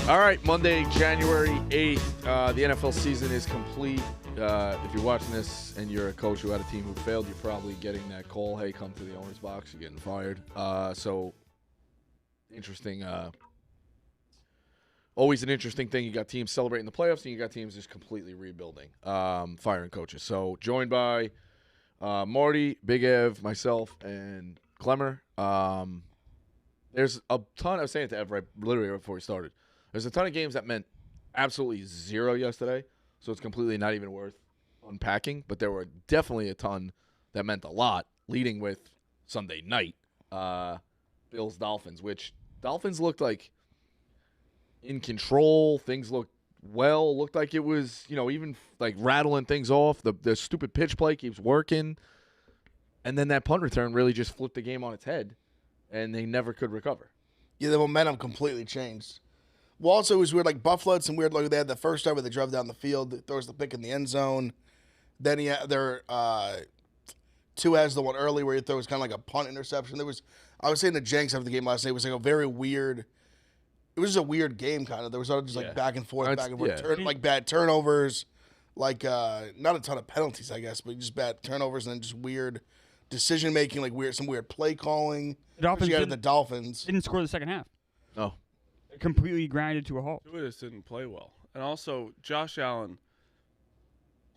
All right, Monday, January 8th. The NFL season is complete. If you're watching this and you're a coach who had a team who failed, you're probably getting that call, hey, come to the owner's box, you're getting fired. So, interesting. Always an interesting thing. You got teams celebrating the playoffs, and you got teams just completely rebuilding, firing coaches. So, joined by Marty, Big Ev, myself, and Clemmer. There's a ton. I was saying it to Ev literally right before we started. There's a ton of games that meant absolutely zero yesterday, so it's completely not even worth unpacking. But there were definitely a ton that meant a lot, leading with Sunday night, Bills-Dolphins, which Dolphins looked like in control. Things looked well. Looked like it was, even like rattling things off. The stupid pitch play keeps working. And then that punt return really just flipped the game on its head, and they never could recover. Yeah, the momentum completely changed. Well, also, it was weird. Like, Buffalo had some weird look. They had the first drive where they drove down the field, throws the pick in the end zone. Then two has the one early where he throws kind of like a punt interception. I was saying to Jenks after the game last night, it was like a very weird. It was just a weird game, kind of. There was just like back and forth, like bad turnovers, like not a ton of penalties, I guess, but just bad turnovers and then just weird decision making, like some weird play calling. The Dolphins didn't score the second half. No. It completely grinded to a halt. Tuitus didn't play well. And also, Josh Allen,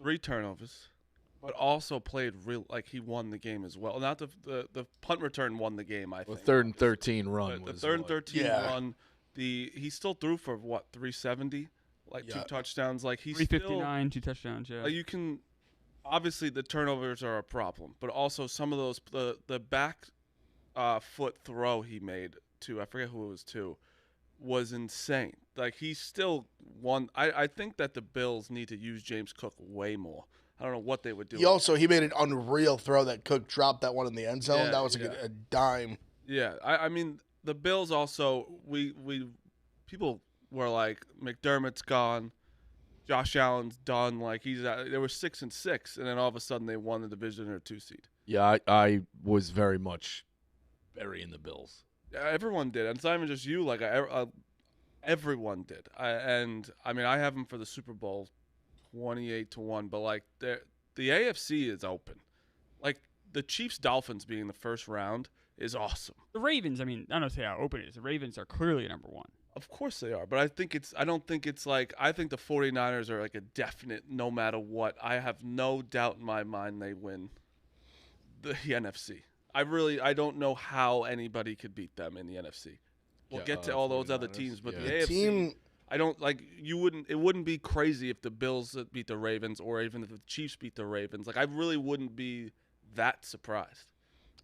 3 turnovers, but also played like he won the game as well. Not the punt return won the game, I think. The 3rd and 13 run. The 3rd and 13 run. He still threw for, 370? Like 2 touchdowns. Like he's 359, 2 touchdowns, yeah. You can – obviously the turnovers are a problem, but also some of those – the back foot throw he made to – I forget who it was to – was insane. Like, he still won. I think that the Bills need to use James Cook way more. I don't know what they would do. He made an unreal throw that Cook dropped that one in the end zone. Yeah, that was a dime. Yeah, I mean, the Bills also, people were like, McDermott's gone, Josh Allen's done. Like, they were 6-6, and then all of a sudden they won the division or 2 seed. Yeah, I was very much burying the Bills. Everyone did, and it's not even just you. Like everyone did. I mean, I have them for the Super Bowl, 28-1. But like the AFC is open. Like the Chiefs-Dolphins being the first round is awesome. The Ravens. I mean, I don't say how open it is. The Ravens are clearly number 1. Of course they are, but I think I don't think it's like. I think the 49ers are like a definite no matter what. I have no doubt in my mind they win the NFC. I don't know how anybody could beat them in the NFC. We'll get to all those other teams, but the AFC, I don't like. It wouldn't be crazy if the Bills beat the Ravens, or even if the Chiefs beat the Ravens. Like, I really wouldn't be that surprised.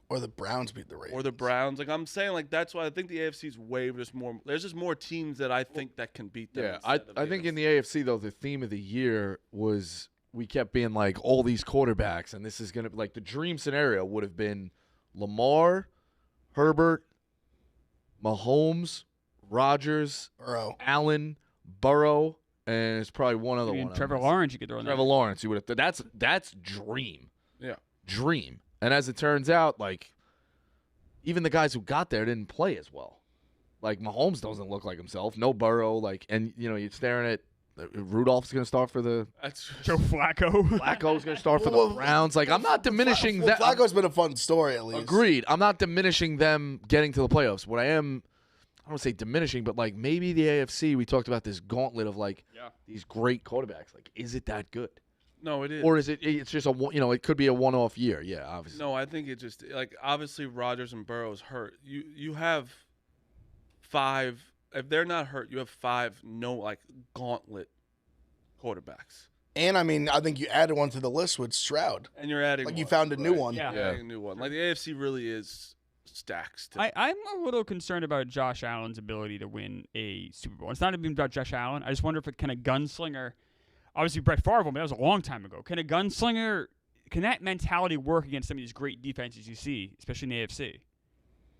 Or the Browns beat the Ravens. Or the Browns. Like, I'm saying, like, that's why I think the AFC's way just more. There's just more teams that I think that can beat them. Yeah, I think in the AFC though, the theme of the year was we kept being like all these quarterbacks, and this is gonna be like the dream scenario would have been Lamar, Herbert, Mahomes, Rodgers, Allen, Burrow, and it's probably one other one. Trevor Lawrence, you could throw in there. Trevor Lawrence, you would have. That's dream. Yeah, dream. And as it turns out, like even the guys who got there didn't play as well. Like Mahomes doesn't look like himself. No Burrow. Like, and you're staring at. Rudolph's going to start for Joe Flacco. Flacco's going to start for the Browns. Like, I'm not diminishing that. Flacco's been a fun story, at least. Agreed. I'm not diminishing them getting to the playoffs. What I don't want to say diminishing, but, like, maybe the AFC, we talked about this gauntlet of, like, these great quarterbacks. Like, is it that good? No, it is. Or is it's just it could be a one-off year. Yeah, obviously. No, I think it just, like, obviously Rodgers and Burrow's hurt. You have 5. If they're not hurt, you have 5 gauntlet quarterbacks. And I mean, I think you added one to the list with Stroud. And you're adding you found a new one. Yeah, adding a new one. Like the AFC really is stacked. I'm a little concerned about Josh Allen's ability to win a Super Bowl. It's not even about Josh Allen. I just wonder if a gunslinger. Obviously, Brett Favre, but that was a long time ago. Can that mentality work against some of these great defenses you see, especially in the AFC?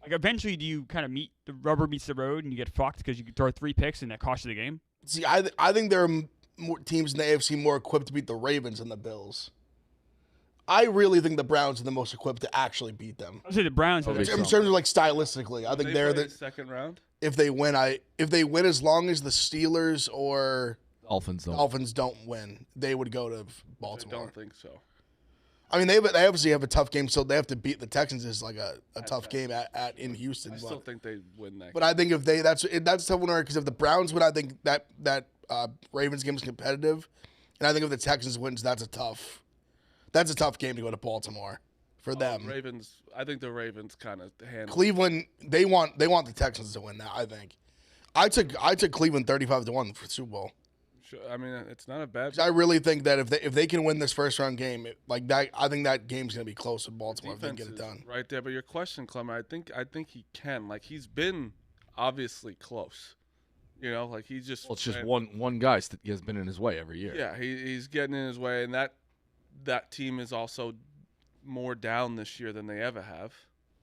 Like, eventually, do you kind of the rubber meets the road and you get fucked because you can throw 3 picks and that costs you the game? See, I think there are more teams in the AFC more equipped to beat the Ravens than the Bills. I really think the Browns are the most equipped to actually beat them. I would say the Browns. In terms of like stylistically, I think they're the second round. If they win, as long as the Steelers or Dolphins don't win, they would go to Baltimore. I don't think so. I mean, they obviously have a tough game, so they have to beat the Texans. Is like a tough game in Houston. I still think they win that. But I think if that's a tough one because if the Browns win, I think that Ravens game is competitive, and I think if the Texans wins, that's a tough game to go to Baltimore for them. Ravens. I think the Ravens kind of handle Cleveland. They want the Texans to win now. I think. I took Cleveland 35-1 for the Super Bowl. I mean, it's not a bad. I really think that if they can win this first round game, like that, I think that game's gonna be close with Baltimore if they can get it done. Right there, but your question, Clemmer, I think he can. Like he's been obviously close. You know, like he's just. Well, it's just one guy has been in his way every year. Yeah, he's getting in his way, and that team is also more down this year than they ever have.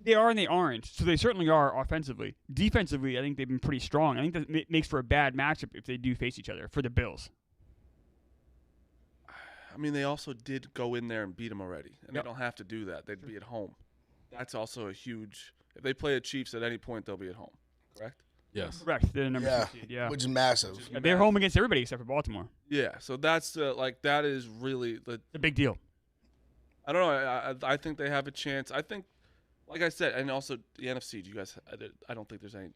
They are and they aren't. So they certainly are offensively. Defensively, I think they've been pretty strong. I think that makes for a bad matchup if they do face each other for the Bills. I mean, they also did go in there and beat them already, and they don't have to do that. They'd be at home. That's also a huge. If they play the Chiefs at any point, they'll be at home. Correct? Yes. Correct. They're the number 2 seed. Yeah. Which is massive. Yeah, they're home against everybody except for Baltimore. Yeah. So that's that is really the big deal. I don't know. I think they have a chance. I think. Like I said, and also the NFC, I don't think there's any.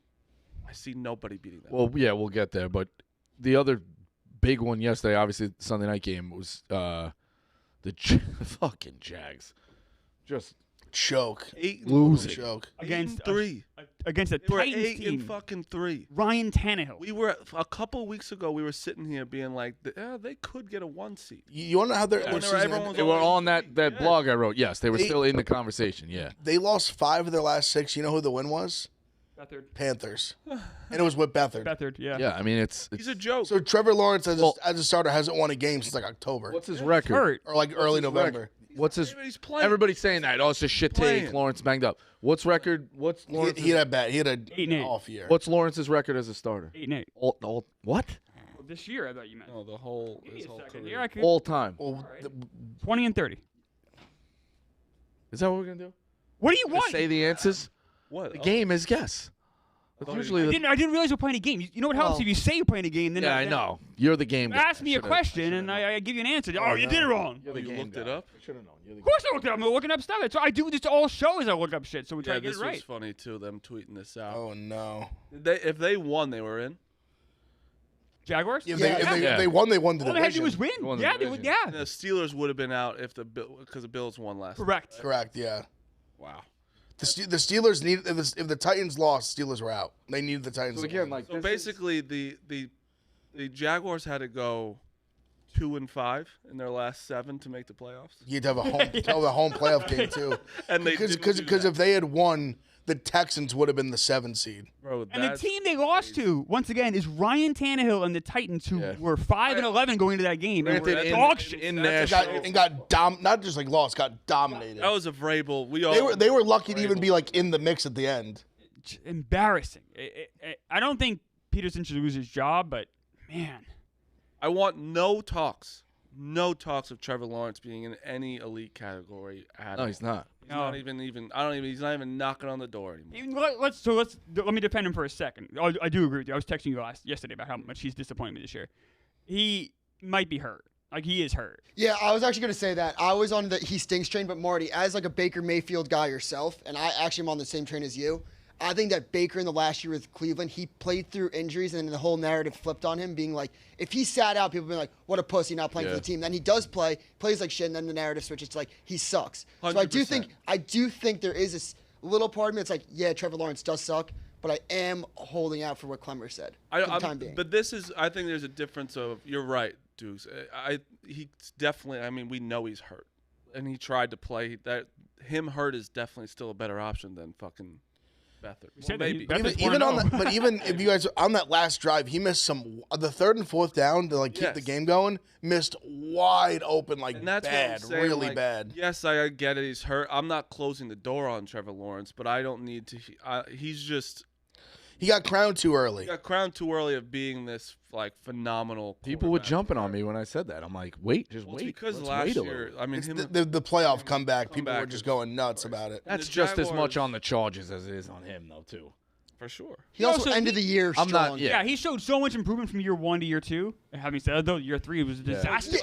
I see nobody beating them. Well, yeah, we'll get there. But the other big one yesterday, obviously, the Sunday night game was the fucking Jags. Just choke. Losing. Choke. Against 3. Against a Titans team. 8-3. Ryan Tannehill. We were a couple weeks ago. We were sitting here being like, they could get a 1 seed. You want to know how they were on that blog I wrote. Yes, they were still in the conversation. Yeah, they lost 5 of their last 6. You know who the win was? Beathard. Panthers, and it was with Beathard. Beathard, yeah. Yeah, I mean he's a joke. So Trevor Lawrence as a starter hasn't won a game since like October. What's his record? Hurt. Or like early November. What's his? He's playing. Everybody's saying that. Oh, it's just shit take. Lawrence banged up. What's record? What's Lawrence? He had an 8-8 off year. What's Lawrence's record as a starter? 8-8. What? Well, this year, I thought you meant. No, his whole career. All time. Well, 20-30. Is that what we're gonna do? What do you want? Say the answers. What? The game is guess. That's usually I didn't realize we're playing a game. You know what helps if you say you're playing a game? Then I know. You're the game guy. Ask me a question and I give you an answer. Oh, you did it wrong. You looked it up? I should have known. Of course I looked it up. I'm looking up stuff. That's what I do. This all shows I look up shit, so we try to get it right. This was funny too. Them tweeting this out. Oh no. If they won, they were in. Jaguars? If they won, they won the division. All they had to do was win. They would. Yeah. And the Steelers would have been out if because the Bills won last. Correct. Correct. Yeah. Wow. The Steelers need if the Titans lost, Steelers were out. They needed the Titans. So again, like so basically, the Jaguars had to go 2-5 in their last 7 to make the playoffs. You'd have a home playoff game too, and because if they had won, the Texans would have been the 7 seed. Bro, and the team they lost to once again is Ryan Tannehill and the Titans, who were 5-11 going into that game. In Nashville, and got not just like lost, got dominated. That was a Vrabel. They were lucky to even be like in the mix at the end. Embarrassing. I don't think Peterson should lose his job, but man, I want no talks of Trevor Lawrence being in any elite category at all. No, he's not. He's not even. He's not even knocking on the door anymore. Let me defend him for a second. I do agree with you. I was texting you yesterday about how much he's disappointed me this year. He might be hurt. Like, he is hurt. Yeah, I was actually going to say that. I was on the he stinks train, but Marty, as like a Baker Mayfield guy yourself, and I actually am on the same train as you, I think that Baker in the last year with Cleveland, he played through injuries, and then the whole narrative flipped on him, being like, if he sat out, people would be like, what a pussy, not playing for the team. Then he does play, plays like shit, and then the narrative switches to like, he sucks. 100%. So I do think there is this little part of me that's like, yeah, Trevor Lawrence does suck, but I am holding out for what Clemmer said for the time being. But I think there's a difference of, you're right, Dukes. He's definitely, I mean, we know he's hurt, and he tried to play. That him hurt is definitely still a better option than fucking Beathard. Well, maybe. Even if you guys on that last drive, he missed some the 3rd and 4th down to like keep the game going. Missed wide open, like, and that's bad, what I'm saying, really like, bad. Yes, I get it. He's hurt. I'm not closing the door on Trevor Lawrence, but I don't need to. He's just. He got crowned too early. He got crowned too early of being this like phenomenal. People were jumping on me when I said that. I'm like, wait, just wait. Because Let's last wait a year, little. I mean, The playoff comeback, people were just going nuts about it. That's the just as much Jaguars- on the Chargers as it is on him, though, too. for sure. He also ended the year strong. I'm not. Yeah, he showed so much improvement from year 1 to year 2. And having said that, though, year 3 was a disaster.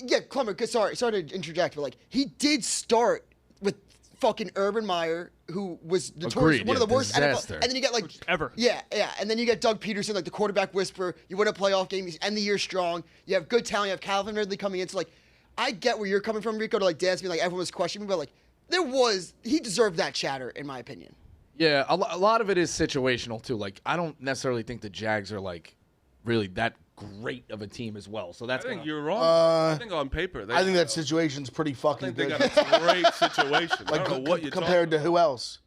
Yeah, Clemmer, sorry to interject, but like he did start with fucking Urban Meyer, who was notorious Agreed, one of the worst disaster. NFL, and then you get like Ever. Yeah, and then you get Doug Peterson, like the quarterback whisperer. You win a playoff game, you end the year strong. You have good talent. You have Calvin Ridley coming in. So like, I get where you're coming from, Rico, to like dance me like everyone was questioning me, but like he deserved that chatter in my opinion. Yeah, a lot of it is situational too. Like, I don't necessarily think the Jags are like really that great of a team as well. So that's I think gonna, you're wrong. I think on paper, I think that situation's pretty I fucking think they good. got a great situation. I Like don't know what you're compared to who else?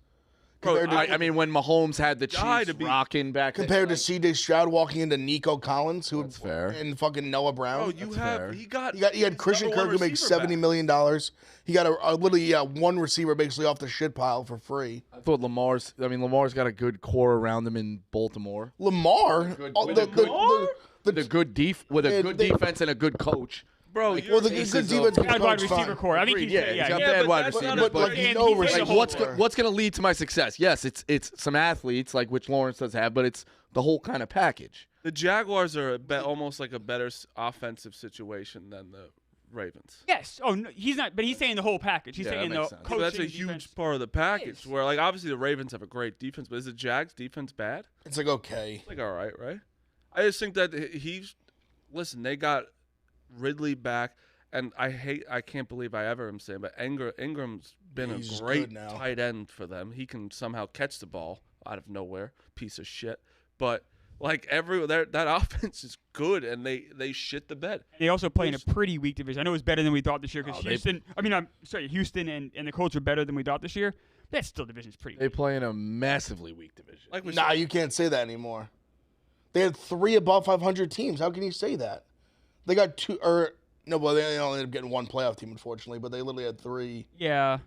Bro, I mean, when Mahomes had the Chiefs rocking back Compared to C.J. Stroud walking into Nico Collins, who That's fair. and fucking Noah Brown. Bro, fair. he got He had Christian number Kirk one who makes receiver $70 back. million. He got a literally one receiver basically off the shit pile for free. I thought Lamar's got a good core around him in Baltimore. Lamar, with a good defense and a good coach. Bro, Like, you're well, the Aces good defense of- can Bad wide coach receiver fine. core. I think Agreed, he's yeah, he's got Yeah, bad but wide that's receivers, not a but great- he and no he's receiver. a whole what's going to lead to my success? Yes, it's some athletes like which Lawrence does have, but it's the whole kind of package. The Jaguars are almost like a better offensive situation than the Ravens. Yes. Oh, no, he's not. But he's saying the whole package. He's Yeah, saying that the makes sense. coaching. So that's a huge defense. part of the package. is. Where like obviously the Ravens have a great defense, but is the Jags defense bad? It's like okay. Like all right, right? I just think that listen. They got Ridley back, and I can't believe I ever am saying, but Ingram's been He's a great good now. tight end for them. He can somehow catch the ball out of nowhere, piece of shit. But like that offense is good, and they shit the bed. They also play in a pretty weak division. I know it's better than we thought this year because Oh, Houston. Houston and the Colts are better than we thought this year. That still division's pretty They weak. play in a massively weak division. Like we Nah, said, you can't say that anymore. They had 3 above 500 teams. How can you say that? They got 2 or no, well they only ended up getting 1 playoff team unfortunately, but they literally had 3. Yeah.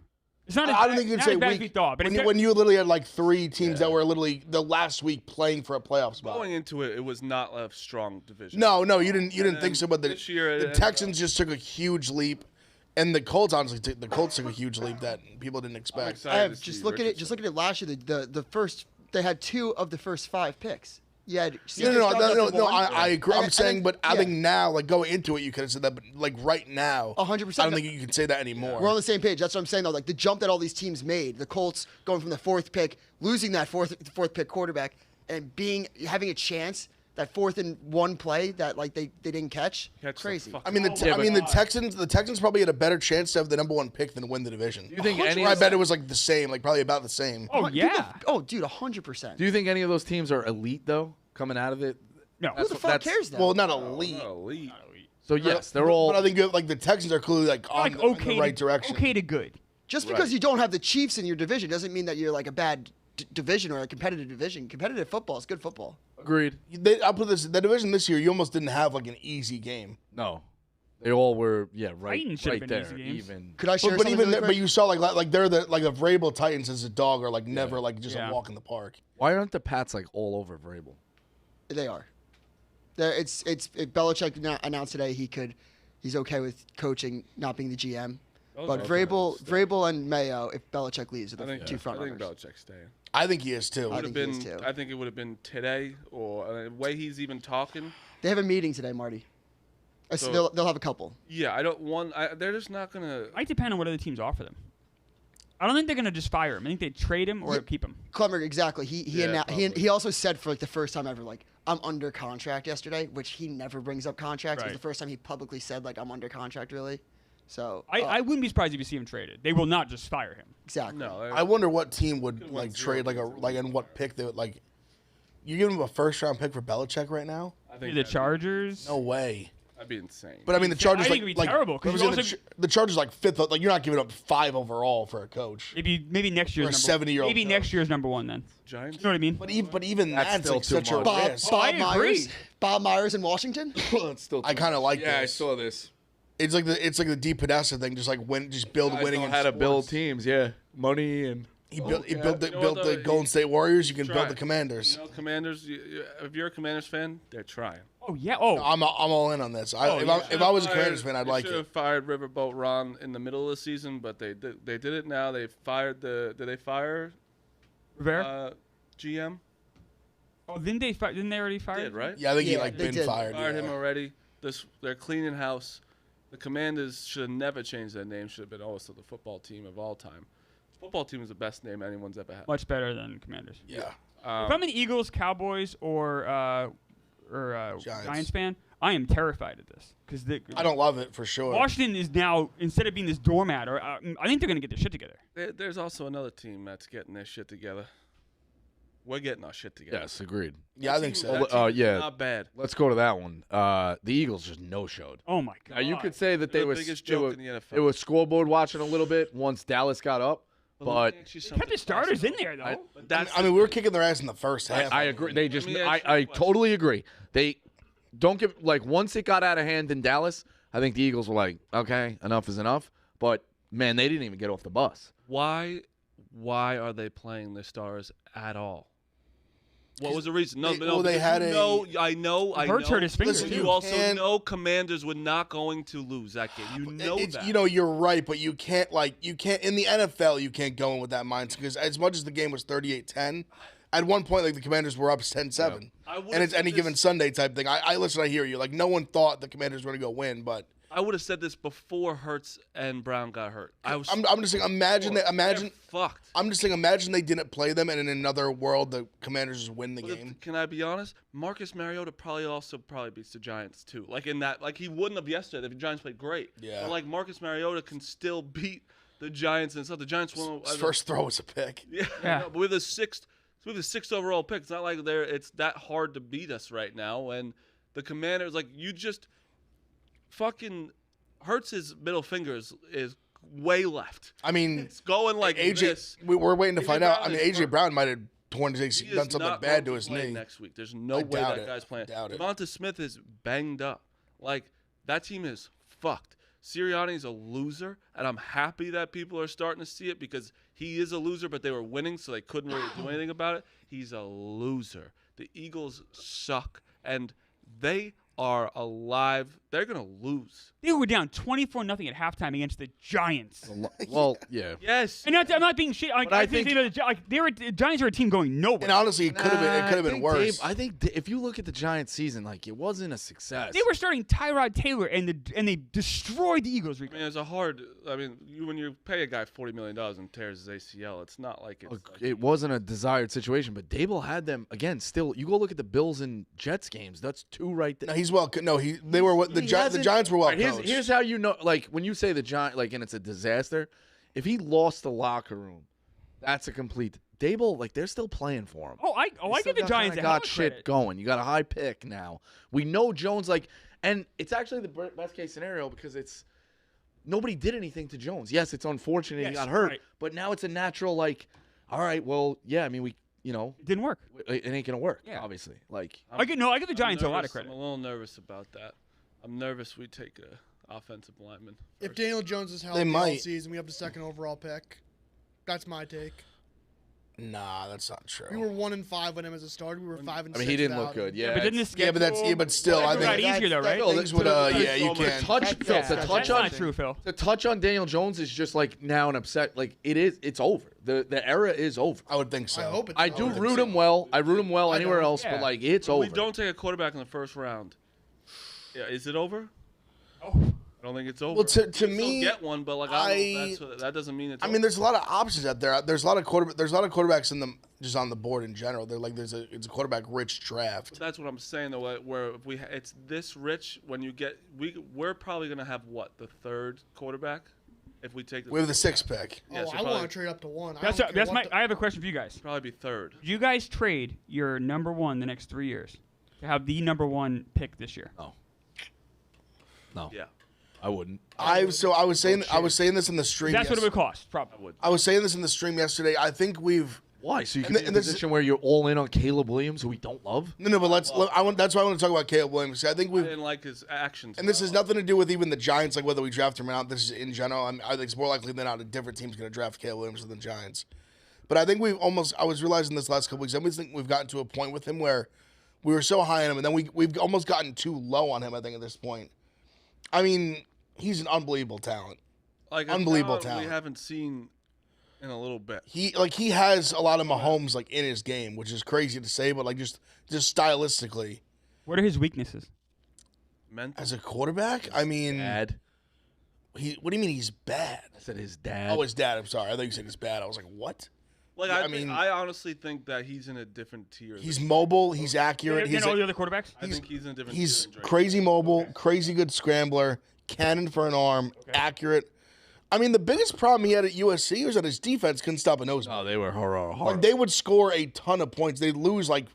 It's not. I don't think you can say as bad as weak. we thought, but when you literally had like 3 teams that were literally the last week playing for a playoff spot. going into it, it was not a strong division. No, you didn't then think so. But this year it the ended Texans just took a huge leap, and the Colts honestly the Colts took a huge leap that people didn't I'm expect. excited to Just see look at it. Richardson. Just look at it. Last year, the first they had 2 of the first 5 picks. Yeah. No. I agree. I'm saying, but I yeah. think now, like going into it, you could have said that. But like right now, 100%. I don't think you can say that anymore. We're on the same page. That's what I'm saying, though. Like the jump that all these teams made, the Colts going from the 4th pick, losing that fourth pick quarterback, and having a chance that 4th and 1 play that like they didn't catch. Catch the Crazy. fuck- I mean, the Texans probably had a better chance to have the number 1 pick than win the division. Do you think I bet it was like the same, like probably about the same. Oh yeah. Dude, 100%. Do you think any of those teams are elite though, coming out of it? No. Who the fuck cares then? Well, not elite. Not elite. So yes, they're all. But I think like the Texans are clearly like on Like in okay. the right direction. Okay to good. Just because you don't have the Chiefs in your division doesn't mean that you're like a bad division or a competitive division. Competitive football is good football. Agreed. I'll put this: the division this year, you almost didn't have like an easy game. No, they all were. Yeah, Titans should have right been there. easy games. Even. Could I share But something even really but quick? you saw like they're the Vrabel Titans as a dog are like never like just Yeah. a walk in the park. Why aren't the Pats like all over Vrabel? They are. Belichick announced today he's okay with coaching, not being the GM. But Vrabel and Mayo, if Belichick leaves, are the two front I think runners. Belichick's staying. I think he is too. I think he is too. I think it would have been today, or the way he's even talking. They have a meeting today, Marty. So- They'll have a couple. Yeah, they're just not gonna. Might depend on what other teams offer them. I don't think they're gonna just fire him. I think they trade him or keep him. Clemmer, exactly. Yeah, He also said for like the first time ever, like, I'm under contract yesterday, which he never brings up contracts. It was Right. the first time he publicly said, like, I'm under contract, really. So I wouldn't be surprised if you see him traded. They will not just fire him. exactly. No, I wonder what team would win like 0 trade and what pick they would like. You give him a 1st-round pick for Belichick right now? I think The Chargers. No way. that'd be insane. But I mean, the Chargers I think it'd be terrible, 'cause what you was it, also- the Chargers like 5th. Like you're not giving up 5 overall for a coach. Maybe next year's Or a number 70-year-old Maybe coach. next year's number 1 then. Giants. You know what I mean? But even That's that's still like too such a much. risk. I Bob agree. Myers. Bob Myers in Washington. It's still. I kind of like Yeah, I this. saw this. It's like the Deep Podesta thing, just like build I winning. know in how to build sports. teams. Yeah, money and. He built the Golden State Warriors. You can build the Commanders. You know, Commanders. If you're a Commanders fan, they're trying. Oh yeah. Oh, No, I'm all in on this. If I was a Commanders fan, I'd like Should it. have fired Riverboat Ron in the middle of the season, but they did it now. They fired the. Did they fire Rivera. GM? Oh, didn't they already fire? Did right? Yeah, I think Yeah, he they been did. fired. Fired yeah. him already. They're cleaning house. The Commanders should have never changed their name. Should have been also the football team of all time. Football team is the best name anyone's ever had. Much better than Commanders. Yeah. If I'm an Eagles, Cowboys, or Giants fan, I am terrified of this because I don't love it for sure. Washington is now, instead of being this doormat, or I think they're going to get their shit together. There's also another team that's getting their shit together. We're getting our shit together. Yes, agreed. Yeah, I think so. That team is yeah. not bad. Let's go to that one. The Eagles just no-showed. Oh my god! Now you could say that they The were biggest joke in the NFL. It was scoreboard watching a little bit once Dallas got up, but kept the starters in there though. But that's I mean, we were kicking their ass in the first half. I agree. They just Let me ask you I a question. totally agree. They don't give once it got out of hand in Dallas, I think the Eagles were like, okay, enough is enough. But man, they didn't even get off the bus. Why are they playing the stars at all? What was the reason? No, they had I know. Hurts hurt his fingers. Listen, You you also can't- know Commanders were not going to lose that game. You know that. You know, you're right, but you can't in the NFL you can't go in with that mindset because as much as the game was 38-10, at one point like the Commanders were up 10-7. I would've And it's said any this- given Sunday type thing. I listen, I hear you. Like no one thought the Commanders were going to go win, but I would have said this before Hurts and Brown got hurt. I'm just saying imagine They're fucked. I'm just saying imagine they didn't play them and in another world the Commanders just win the game. Can I be honest? Marcus Mariota probably beats the Giants too. Like in that, like he wouldn't have yesterday. The Giants played great. Yeah. But like Marcus Mariota can still beat the Giants and stuff. The Giants won. His first throw was a pick. Yeah. Yeah. No, but with the sixth overall pick, it's not like it's that hard to beat us right now. And the Commanders, like you just fucking Hurts' middle finger is way left. I mean, It's going like this. we're waiting to AJ find out. Brown I mean, is AJ hurt. Brown might have done He is something not bad going to his play knee. next week. There's no I way doubt that it. guy's playing. Doubt it. Devonta Smith is banged up. Like that team is fucked. Sirianni's a loser, and I'm happy that people are starting to see it because he is a loser, but they were winning, so they couldn't really do anything about it. He's a loser. The Eagles suck, and they are alive. They're gonna lose. They were down 24-0 at halftime against the Giants. Well, yeah. Yes. And I'm not being shit. Like, But I I think the Giants are a team going nowhere. And honestly, it could have been worse. I think if you look at the Giants season, like it wasn't a success. They were starting Tyrod Taylor, and they destroyed the Eagles. I mean, it's a hard. I mean, when you pay a guy $40 million and tears his ACL, it's not like it's. It wasn't a desired situation, but Dable had them again. Still, you go look at the Bills and Jets games. That's two right there. No, he's well. No, they were the Giants were well coached. Here's how you know. Like when you say the Giant, like, and it's a disaster. If he lost the locker room, that's a complete. Dable, like they're still playing for him. I give the Giants a hell got of shit credit. going. You got a high pick now. We know Jones, like, and it's actually the best case scenario because it's nobody did anything to Jones. Yes, it's unfortunate he Yes, got hurt, right. but now it's a natural. Like, all right, well, yeah. I mean, It didn't work. it ain't gonna work. Yeah. Obviously, like. I give the Giants a lot of nervous. credit. I'm a little nervous about that. I'm nervous we take a offensive lineman. If first. Daniel Jones is They healthy all might. season, we have the second overall pick. That's my take. Nah, that's not true. We were 1-5 with him as a starter. We were 5-6. I mean, he didn't look without him. good. Yeah, but didn't it's- this but still, I think got easier though, right? things would. Yeah, you the can. touch, Phil, the That's touch on not true, Phil. the touch on Daniel Jones is just like now an upset. Like it is, it's over. The era is over. I would think so. I hope it's I over. do root him well. I root him well I anywhere don't. else, Yeah. but like it's If over. we don't take a quarterback in the first round. Yeah, is it over? Oh. I don't think it's over. Well, to We still me, get one, but like that doesn't mean it's. I mean, there's a lot of options out there. There's a lot of quarterbacks in the just on the board in general. They're like it's a quarterback rich draft. That's what I'm saying though. Where if it's this rich, when you get we're probably gonna have what the third quarterback if we take. We have the 6th pick. Oh, Yeah, so I probably- want to trade up to 1. That's I have a question for you guys. probably be third. Do you guys trade your number one the next 3 years to have the number one pick this year? No, Yeah, I wouldn't. I was saying this in the stream. That's what it would cost, I probably. would. I was saying this in the stream yesterday. I think we've. Why? So you can And be in a this is- position where you're all in on Caleb Williams, who we don't love. No, but that's why I want to talk about Caleb Williams. I think I we've. didn't like his actions. And this has nothing to do with even the Giants, like whether we draft him or not. This is in general. I think it's more likely than not a different team's going to draft Caleb Williams than the Giants. But I think I was realizing this last couple weeks, I always think we've gotten to a point with him where we were so high on him, and then we've almost gotten too low on him, I think, at this point. I mean, he's an unbelievable talent. Like unbelievable talent. We haven't seen in a little bit. He has a lot of Mahomes like in his game, which is crazy to say, but like just stylistically. What are his weaknesses? Mental. As a quarterback, I mean, Bad. What do you mean he's bad? I said his dad. Oh, his dad. I'm sorry. I thought you said he's bad. I was like, what? Like Yeah, I honestly think that he's in a different tier. He's mobile. He's accurate. You He's know all the other quarterbacks? I think he's in a different he's tier than Drake. crazy mobile, crazy good scrambler, cannon for an arm, accurate. I mean, the biggest problem he had at USC was that his defense couldn't stop a noseball. Oh, they were horrible. Like they would score a ton of points. They'd lose like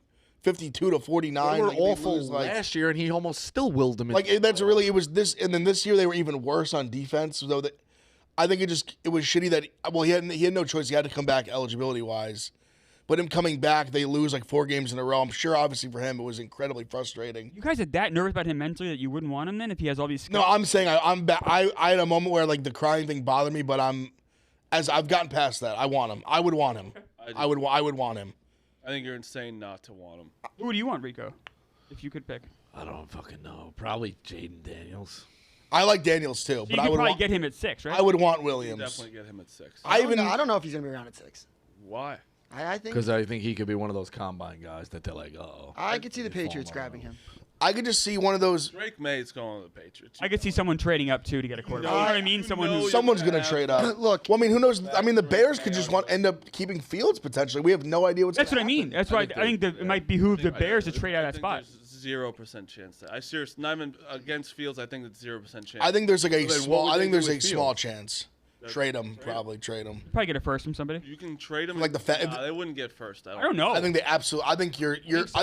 52 to 49. They were like, awful lose, like, last year, and he almost still willed them. Like that's really it was this, and then this year they were even worse on defense. Though that, I think it was shitty that he had no choice. He had to come back eligibility wise, but him coming back, they lose like 4 games in a row. I'm sure, obviously for him, it was incredibly frustrating. You guys are that nervous about him mentally that you wouldn't want him then if he has all these skills? No, I'm saying I'm back. I had a moment where like the crying thing bothered me, but as I've gotten past that, I want him. I would want him. I would want him. I think you're insane not to want him. Who do you want, Rico? If you could pick. I don't fucking know. Probably Jaden Daniels. I like Daniels too, So but you I could would probably want, get him at 6, right? I would want You Williams. definitely get him at 6. I don't know if he's gonna be around at 6. Why? I think Because I think he could be one of those combine guys that they're like, oh. I could see the Patriots grabbing him. I could just see one of those. Drake May's going to the Patriots. I could see someone trading up too to get a quarterback. You know what I mean? Someone's going to trade up. Look, Well, I mean, who knows? I mean, the Bears could just end up keeping Fields potentially. We have no idea what's. That's what I gonna mean. That's why I think it might behoove the Bears to trade out of that spot. There's 0% chance. I seriously, not even against Fields. I think it's 0% chance. I think there's like a Then what small. would I they think do there's a with small Fields? chance. Trade him, probably trade him. Probably get a first from somebody. You can trade him. Like the Nah, they wouldn't get first. I don't know. I think they absolutely. I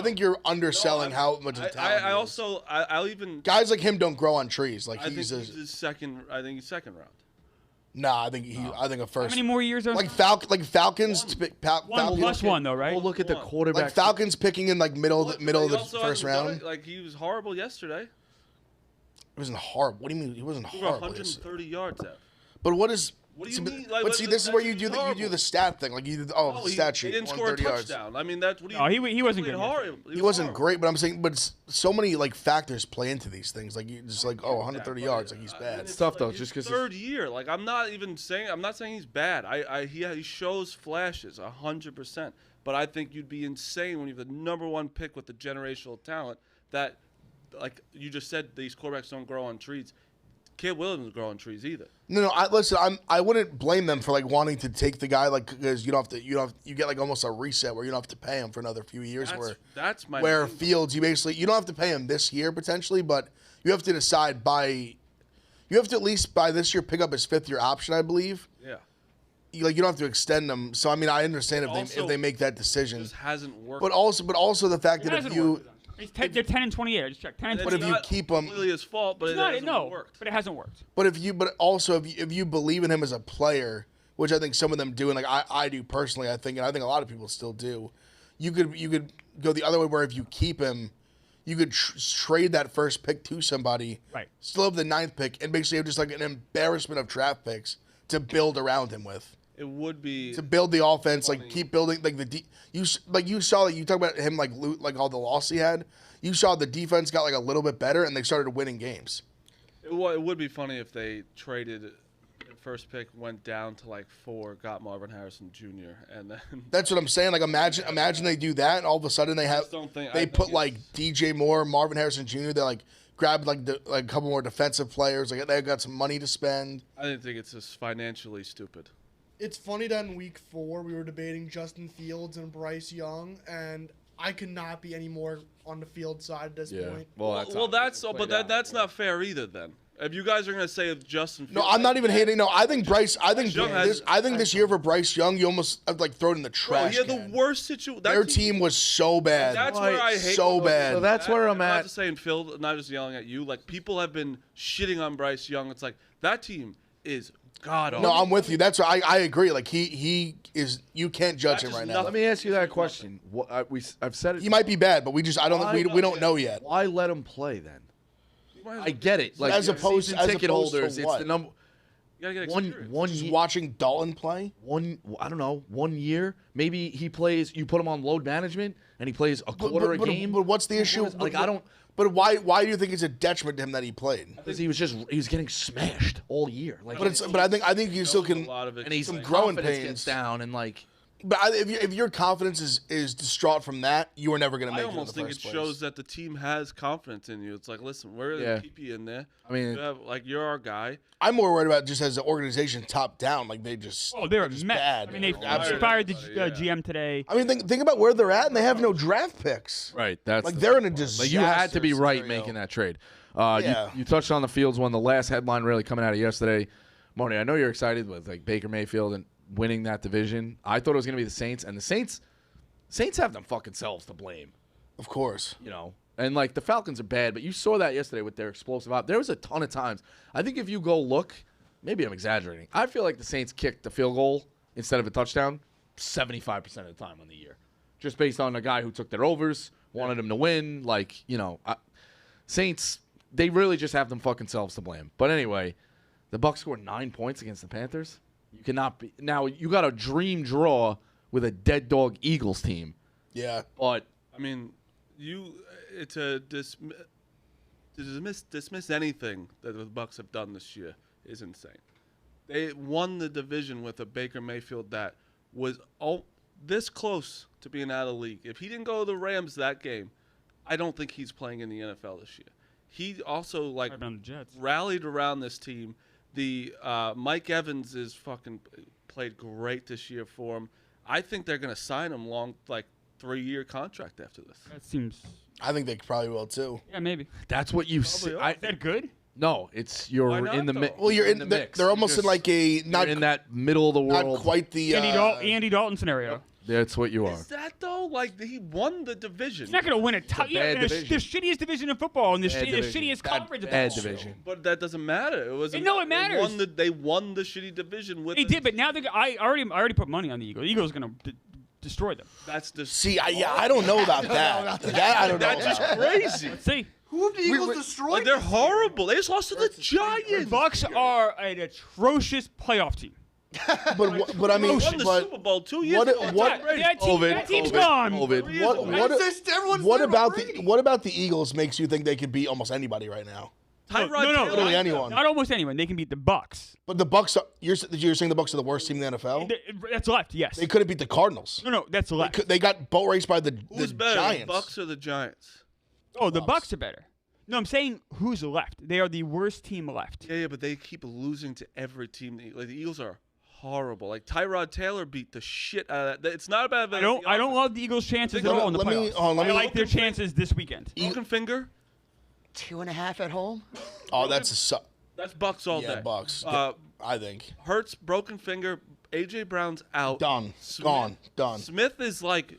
think you're underselling how much of talent. I'll even. Guys like him don't grow on trees. Like I think he's he's second. I think he's second round. Nah, I think a How first. many more years are Like Falcons. one plus one though, right? Well, look at the quarterback. Like Falcons picking in like middle of the Also first hasn't done round. it. Like he was horrible yesterday. It wasn't horrible. What do you mean? He wasn't He threw horrible. 130 yards out. But what is? What do you see, mean? But, Like, but see, this is where you do horrible. the stat thing. Like you, No, stat sheet. He didn't score a 130 yards. touchdown. I mean, that's what No, he wasn't good Horrible. He wasn't great, but I'm saying, so many like factors play into these things. Like you just like 130 yards, like he's bad. It's tough though, His just because. third year. Like I'm not saying he's bad. He shows flashes 100%. But I think you'd be insane when you have the #1 pick with the generational talent that, like you just said, these quarterbacks don't grow on trees. Kid Williams doesn't grow on trees either. No. I wouldn't blame them for like wanting to take the guy like because you get like almost a reset where you don't have to pay him for another few years. That's my where main- Fields you don't have to pay him this year potentially, but you have to decide you have to at least by this year pick up his 5th year option, I believe. Yeah. You don't have to extend them. So I mean, I understand if they make that It decision. just hasn't worked. But also the fact It that if hasn't you worked. They're 10 and 28. I just checked. 10 and And But it's if you not keep him- completely his fault, but it hasn't worked. but it hasn't worked. But if you believe in him as a player, which I think some of them do, and like I do personally, I think a lot of people still do. You could go the other way where if you keep him, you could trade that first pick to somebody, Right. still have the 9th pick, and basically have just like an embarrassment of draft picks to build around him with. It would be To build the offense, like keep building, like you saw that you talk about him like all the loss he had. You saw the defense got like a little bit better and they started winning games. It would be funny if they traded the first pick, went down to like 4, got Marvin Harrison Jr. and then That's what I'm saying. Like imagine they do that and all of a sudden they have don't think- I they think put it's- like DJ Moore, Marvin Harrison Jr. They like grabbed like a couple more defensive players. Like they got some money to spend. I didn't think it's just financially stupid. It's funny that in week 4 we were debating Justin Fields and Bryce Young, and I could not be any more on the field side at this point. That's not fair either. Then, if you guys are gonna say if Justin, No, Fields, I'm not even hating. No, I think Young has- this year for Bryce Young, you almost have like throw it in the Bro, trash. he had can. the worst situation. Their team was so bad. That's where I hate. so bad. So that's where I'm not at. just saying Phil, not just yelling at you. Like people have been shitting on Bryce Young. It's like that team is god awful. No, I'm with you. That's why I agree. Like he is. You can't judge That's him just right now. nothing. Let me ask you that question. I've said it. He might be bad, but we don't know yet. Why let him play then? I get it. Like As opposed season to ticket holders, it's what? the number. gotta get one experience. Just year, watching Dalton play. I don't know, 1 year. Maybe he plays. You put him on load management, and he plays a quarter a game. But what's the issue? Like I don't. But why do you think it's a detriment to him that he played? Because he was getting smashed all year. Like, But I think you still can. A lot of it. and he's some like, growing confidence pains. gets down, and like But if your confidence is distraught from that, you are never going to I make it in the almost think it first place. shows that the team has confidence in you. It's like, listen, we're gonna Yeah. keep you in there. I mean, You're our guy. I'm more worried about just as an organization top down, like they just. Oh, they're a just mess. bad. I mean, they Absolutely. fired the Yeah. GM today. I mean, think about where they're at, and they have no draft picks. right. That's Like the they're in a part. disaster. Like you had to be right scenario. making that trade. Yeah. You touched on the Fields one. The last headline really coming out of yesterday. Moni, I know you're excited with like Baker Mayfield and winning that division. I thought it was going to be the Saints, and the Saints have them fucking selves to blame. Of course. You know, and like the Falcons are bad, but you saw that yesterday with their explosive op. There was a ton of times. I think if you go look, maybe I'm exaggerating. I feel like the Saints kicked the field goal instead of a touchdown 75% of the time on the year, just based on a guy who took their overs, wanted them to win. Like, you know, Saints, they really just have them fucking selves to blame. But anyway, the Bucs scored 9 points against the Panthers. You cannot be now. You got a dream draw with a dead dog Eagles team, Yeah. but I mean, to dismiss anything that the Bucs have done this year is insane. They won the division with a Baker Mayfield that was this close to being out of the league. If he didn't go to the Rams that game, I don't think he's playing in the NFL this year. He also Right around the Jets. rallied around this team. The Mike Evans is fucking played great this year for him. I think they're gonna sign him long, like 3-year contract after this. That seems. I think they probably will too. Yeah, maybe. that's what you see. Is that good? No, it's you're Why not, in the though? mix. Well, you're in. the They're, mix. they're almost in like a Not not in that middle of the not world. quite the. Andy Dalton scenario. That's what you are. Is that though? Like he won the division. He's not going to win a title. bad The division. shittiest division in football and the Bad division. shittiest conference. in Bad football. division. But that doesn't matter. It was. No, it matters. They won the shitty division with. They did, but now I already put money on the Eagles. The Eagles are going to destroy them. That's the. See, I don't know about that. That I don't know. That's just about. crazy. Let's see. Who have the Eagles destroyed? Like they're horrible. They just lost to the Giants. Bucks are an atrocious playoff team. But I mean, Won the but Super Bowl 2 years what- ago. what- That team's gone. Everyone's what there about already. what about the Eagles makes you think they could beat almost anybody right now? Tyrod No, Taylor. Literally anyone. Not almost anyone. They can beat the Bucks. But the Bucks, you're saying the Bucks are the worst team in the NFL? That's left. Yes. They couldn't beat the Cardinals. No, that's left. They got boat raced by the Who's better, Giants. the Bucks or the Giants? Oh, the Bucks are better. No, I'm saying who's left. They are the worst team left. Yeah, but they keep losing to every team. Like the Eagles are horrible. Like Tyrod Taylor beat the shit out of that. It's not about. I don't love the Eagles' chances at all in the playoffs. I like their chances this weekend. Broken finger. 2.5 at home. Oh, that's a suck. That's Bucks all Yeah, day. Bucks. I think. Hurts, broken finger. AJ Brown's out. Done. Smith- Gone. Done. Smith is like,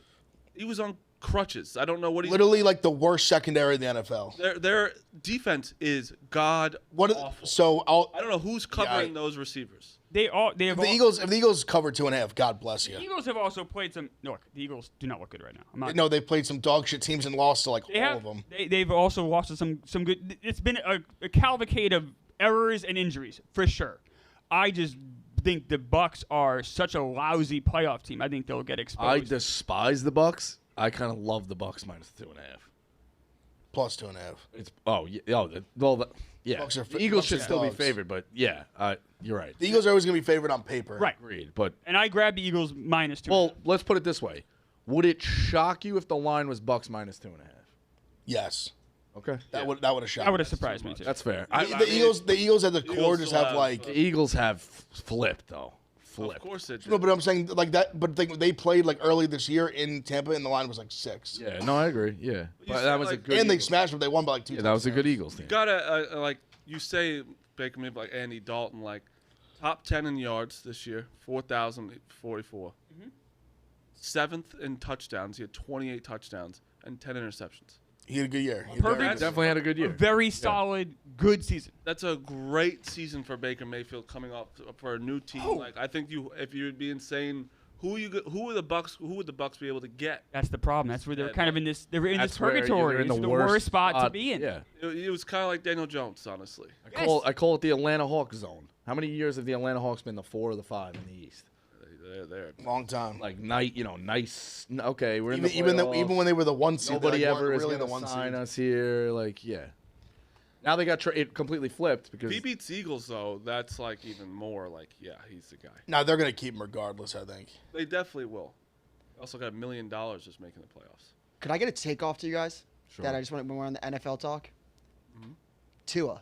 he was on crutches. I don't know what he's. Literally like the worst secondary in the NFL. Their defense is god awful. So I don't know who's covering those receivers. They have if the Eagles cover 2.5, God bless you. The Eagles have also played some. Look, the Eagles do not look good right now. I'm not. No, they played some dog shit teams and lost to like They all have, of them. They've also lost to some good. It's been a cavalcade of errors and injuries for sure. I just think the Bucks are such a lousy playoff team. I think they'll get exposed. I despise the Bucks. I kind of love the Bucks minus 2.5. Plus 2.5. It's yeah. Bucks are The Eagles Bucks should are still be dogs. favored, but yeah, you're right. The Eagles are always going to be favored on paper. right. Agreed, but And I grabbed the Eagles minus 2. well, let's put it this way: would it shock you if the line was Bucks minus 2.5? Yes. Okay, That would have shocked. that would have surprised me too. that's fair. The Eagles at the core Eagles just still have have, like The Eagles have flipped though. Of course it did. no, but I'm saying like that. But they played like early this year in Tampa, and the line was like 6. Yeah, no, I agree. Yeah, but said, that was a like- good. And they Eagles. smashed them. They won by like 2. Yeah, that was a good Eagles team. You gotta like you say Baker Mayfield, like Andy Dalton, like top 10 in yards this year, 4,044. 7th in touchdowns. He had 28 touchdowns and 10 interceptions. He had a good year. Perfect. Definitely had a good A year. very solid, good season. That's a great season for Baker Mayfield coming off for a new team. Like I think if you would be insane, who would the Bucks be able to get? That's the problem. That's where they're Yeah, kind of in this. They're in this That's where purgatory. you're in It's the worst spot to be in. Yeah, It was kind of like Daniel Jones, honestly. I call it the Atlanta Hawks zone. How many years have the Atlanta Hawks been the 4 or the 5 in the East? They're long time. Like nice. Okay, we're in the even when they were the 1 seed, nobody ever is really going the 1 to sign seed. us here. Like, yeah. Now they got it completely flipped because if he beats Eagles though, that's like even more like he's the guy. Now they're going to keep him regardless. I think They definitely will. Also got $1 million just making the playoffs. Could I get a takeoff to you guys? Sure. That I just want when we're on the NFL talk. Mm-hmm. Tua.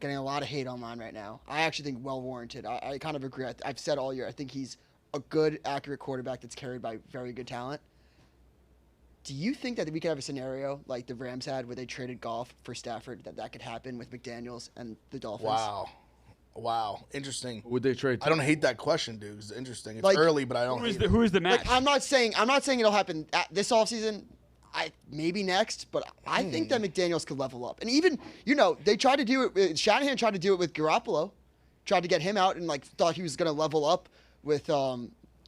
Getting a lot of hate online right now. I actually think well warranted. I kind of agree. I've said all year. I think he's a good, accurate quarterback that's carried by very good talent. Do you think that we could have a scenario like the Rams had where they traded Goff for Stafford, that could happen with McDaniels and the Dolphins? Wow. Interesting. would they trade? I don't hate that question, dude. It's interesting. It's Like, early, but I don't hate it. Who is the match? Like, I'm not saying it'll happen this offseason. Maybe next, but I think that McDaniels could level up. And even, they tried to do it. Shanahan tried to do it with Garoppolo, tried to get him out and thought he was going to level up with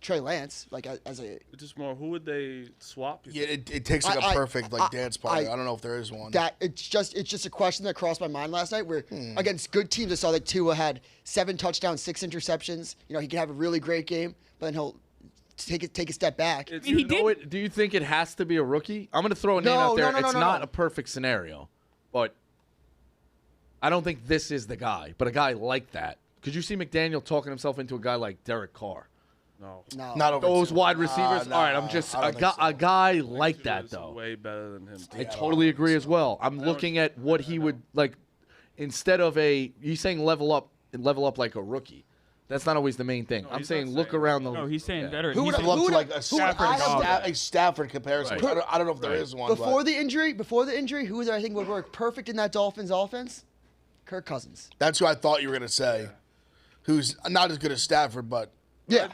Trey Lance, as a. It's just more. Who would they swap? Yeah, it takes a perfect dance party. I don't know if there is one. That it's just a question that crossed my mind last night. Where against good teams, I saw that Tua had 7 touchdowns, 6 interceptions. He can have a really great game, but then he'll take a step back. Do you think it has to be a rookie? I'm going to throw a name out there. It's not a perfect scenario, but I don't think this is the guy. But a guy like that. Could you see McDaniel talking himself into a guy like Derek Carr? No. Not over Those Tua. wide receivers. Nah, All right, I'm just I don't think so. a guy like Tua that is though. Way better than him. I totally agree as well. I'm looking at what he would like instead of he's saying level up like a rookie. That's not always the main thing. I'm he's saying not look saying around the. No, he's saying better. Who would He's have saying- Looked like a Stafford comparison. Right. I don't know if there is one. Before but the injury, who I think would work perfect in that Dolphins offense? Kirk Cousins. that's who I thought you were going to say. Who's not as good as Stafford, but Yeah.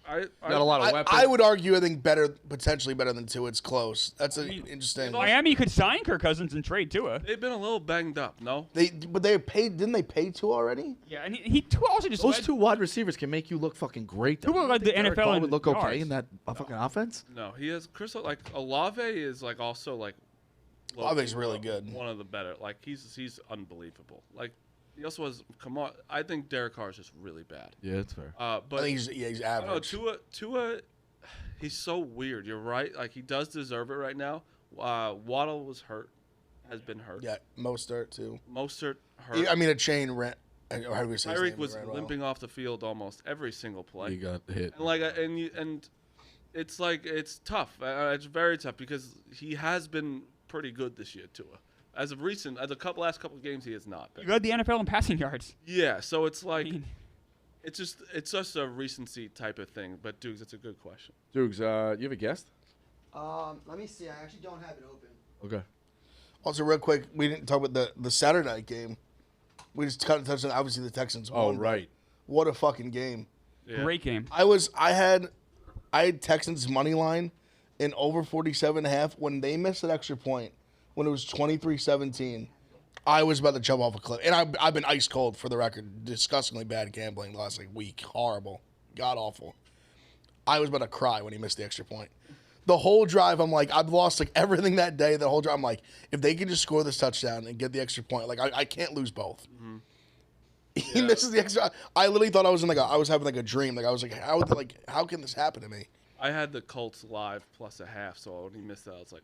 I Got a lot of weapons. I would argue, I think potentially better than Tua. It's close. That's interesting. Miami could sign Kirk Cousins and trade Tua. They've been a little banged up. No. But they paid. Didn't they pay Tua already? Yeah, and he Tua also just Those led- 2 wide receivers can make you look fucking great. Tua led the Derek NFL Carr in would look yards. okay in that fucking offense. No, he has Chris. Like Olave is also Olave's really good. One of the better. Like he's unbelievable. Like he also has. Come on, I think Derek Carr is just really bad. Yeah, it's fair. But I think he's I don't know, average. Tua, he's so weird. You're right. Like he does deserve it right now. Waddle was hurt, has been hurt. Yeah, Mostert too. Mostert hurt. I mean, a chain ran. How do we say his Tyreek name? was Ran well. limping off the field almost every single play. He got hit. And it's tough. It's very tough because he has been pretty good this year, Tua. As of recent, last couple of games, he has not been. He led the NFL in passing yards. Yeah, so it's like I mean, it's just a recency type of thing. But Dukes, it's a good question. Dukes, you have a guest? Let me see. I actually don't have it open. Okay. Also, real quick, we didn't talk about the Saturday night game. We just kind of touched on obviously the Texans won. Oh, but right. What a fucking game! Yeah. great game. I had Texans money line in over 47.5 when they missed an extra point when it was 23-17. I was about to jump off a cliff, and I've been ice cold for the record. Disgustingly bad gambling the last week. Horrible, god awful. I was about to cry when he missed the extra point. The whole drive, I'm like, I've lost everything that day. The whole drive, I'm like, if they can just score this touchdown and get the extra point, I can't lose both. Mm-hmm. He misses the extra. I literally thought I was I was having a dream. I was like, how can this happen to me? I had the Colts live plus a half, so when he missed that, I was like,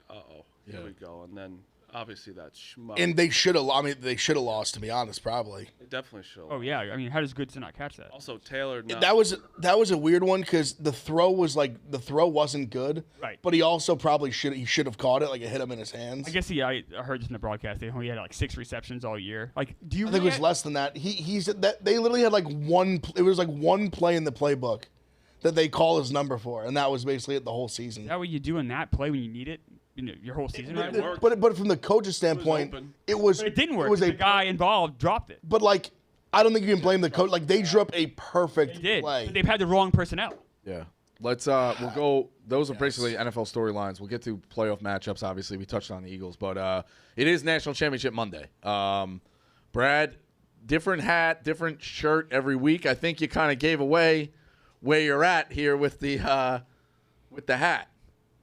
here we go. And then obviously that schmuck. And they should have. I mean, they should have lost. To be honest, probably. They definitely should. Oh yeah, I mean, how does Goodson not catch that? Also, Taylor. That was a weird one because the throw wasn't good. Right. But he also probably should have caught it. It hit him in his hands. I guess I heard this in the broadcast. They only had 6 receptions all year. Do you? I think it was less than that. He said that they literally had one. It was one play in the playbook that they call his number for, and that was basically it the whole season. Is that what you do in that play when you need it? Your whole season, right? But from the coach's standpoint, it was. But it didn't work. It was the guy involved dropped it. But I don't think you can blame the coach. They drew up a perfect They did. play. But they've had the wrong personnel. Yeah. Let's we'll go. Those are basically NFL storylines. We'll get to playoff matchups. Obviously, we touched on the Eagles, but it is National Championship Monday. Brad, different hat, different shirt every week. I think you kind of gave away where you're at here with the hat.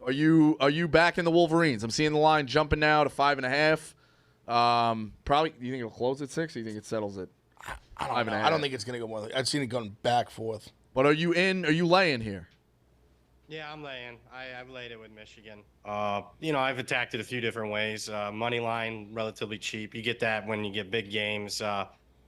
Are you back in the Wolverines? I'm seeing the line jumping now to 5.5. Probably. Do you think it'll close at 6? Or you think it settles at? I don't know. I don't think it's going to go more. I've seen it going back forth. But are you laying here? Yeah, I'm laying. I've laid it with Michigan. I've attacked it a few different ways. Money line, relatively cheap. You get that when you get big games.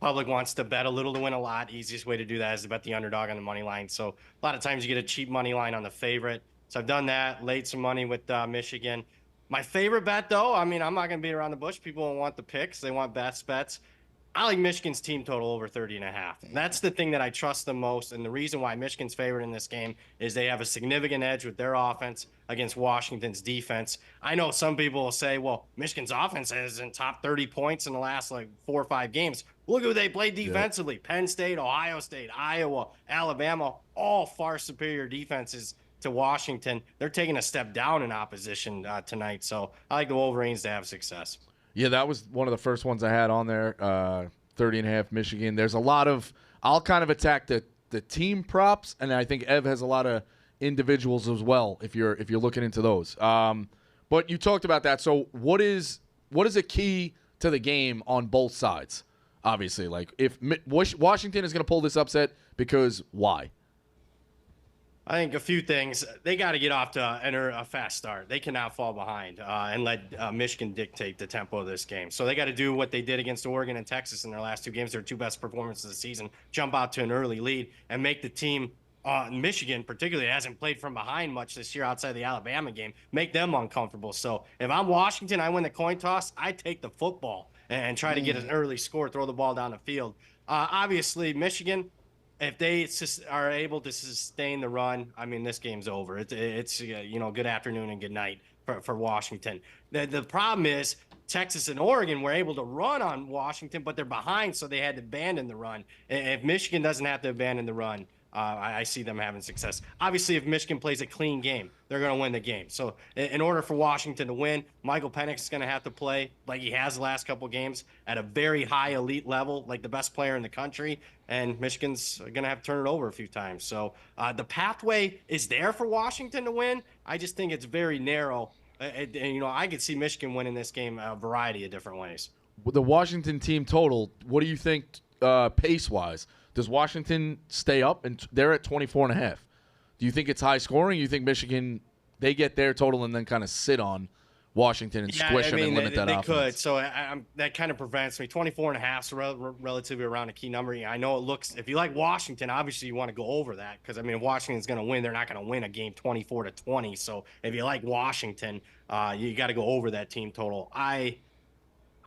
Public wants to bet a little to win a lot. Easiest way to do that is to bet the underdog on the money line. So a lot of times you get a cheap money line on the favorite. So I've done that, laid some money with Michigan. My favorite bet, though, I mean, I'm not going to beat around the bush. People don't want the picks. They want best bets. I like Michigan's team total over 30.5. That's the thing that I trust the most. And the reason why Michigan's favored in this game is they have a significant edge with their offense against Washington's defense. I know some people will say, well, Michigan's offense is in top 30 points in the last 4 or 5 games. Look who they played defensively. Yeah. Penn State, Ohio State, Iowa, Alabama, all far superior defenses to Washington. They're taking a step down in opposition tonight. So I like the Wolverines to have success. Yeah, that was one of the first ones I had on there, 30.5 Michigan. There's a lot of – I'll kind of attack the team props, and I think Ev has a lot of individuals as well if you're looking into those. But you talked about that. So what is a key to the game on both sides, obviously? Like if Washington is going to pull this upset, because why? I think a few things. They got to get off to enter a fast start. They cannot fall behind and let Michigan dictate the tempo of this game. So they got to do what they did against Oregon and Texas in their last 2 games, their 2 best performances of the season, jump out to an early lead and make the team, Michigan particularly, hasn't played from behind much this year outside the Alabama game, make them uncomfortable. So if I'm Washington, I win the coin toss, I take the football and try to get an early score, throw the ball down the field. Obviously, Michigan, if they are able to sustain the run, I mean, this game's over. It's good afternoon and good night for Washington. The problem is Texas and Oregon were able to run on Washington, but they're behind, so they had to abandon the run. If Michigan doesn't have to abandon the run, I see them having success. Obviously, if Michigan plays a clean game, they're going to win the game. So in order for Washington to win, Michael Penix is going to have to play like he has the last couple of games at a very high elite level, like the best player in the country, and Michigan's going to have to turn it over a few times. So the pathway is there for Washington to win. I just think it's very narrow. And I could see Michigan winning this game a variety of different ways. With the Washington team total, what do you think pace-wise? Does Washington stay up? And they're at 24.5. Do you think it's high scoring? You think Michigan, they get their total and then kind of sit on Washington and squish them and limit that offense? They could. So that kind of prevents me. 24.5 is relatively around a key number. I know it looks, if you like Washington, obviously you want to go over that because, if Washington's going to win, they're not going to win a game 24-20. So if you like Washington, you got to go over that team total.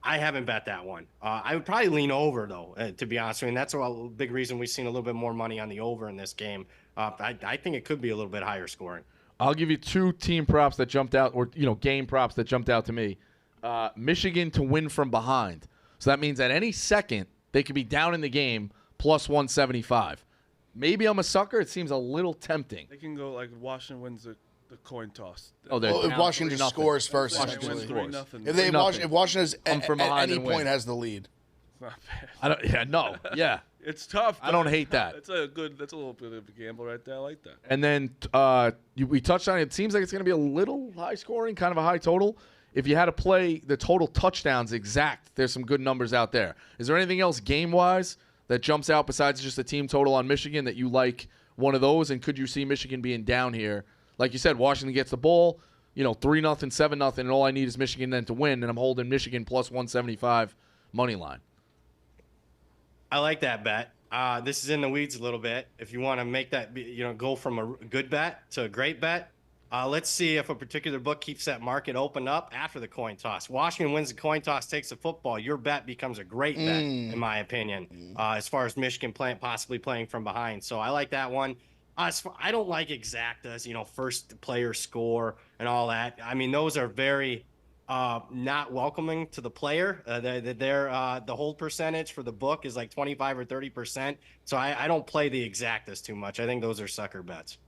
I haven't bet that one. I would probably lean over, though, to be honest with you. And that's a big reason we've seen a little bit more money on the over in this game. I think it could be a little bit higher scoring. I'll give you 2 team props that jumped out, or game props that jumped out to me. Michigan to win from behind. So that means at any second they could be down in the game plus 175. Maybe I'm a sucker. It seems a little tempting. They can go like Washington wins the coin toss. If Washington just scores first, Washington scores. If Washington at any point has the lead. It's not bad. It's tough. I don't hate that. That's a little bit of a gamble right there. I like that. And then we touched on it. It seems like it's going to be a little high scoring, kind of a high total. If you had to play the total touchdowns exact, there's some good numbers out there. Is there anything else game-wise that jumps out besides just the team total on Michigan that you like one of those? And could you see Michigan being down here? Like you said, Washington gets the ball, 3-0, 7-0, and all I need is Michigan then to win, and I'm holding Michigan plus 175 money line. I like that bet. This is in the weeds a little bit. If you want to make that, go from a good bet to a great bet, let's see if a particular book keeps that market open up after the coin toss. Washington wins the coin toss, takes the football. Your bet becomes a great bet, in my opinion, as far as Michigan possibly playing from behind. So I like that one. I don't like exactas, first player score and all that. Those are very not welcoming to the player. The hold percentage for the book is like 25 or 30%. So I don't play the exactas too much. I think those are sucker bets.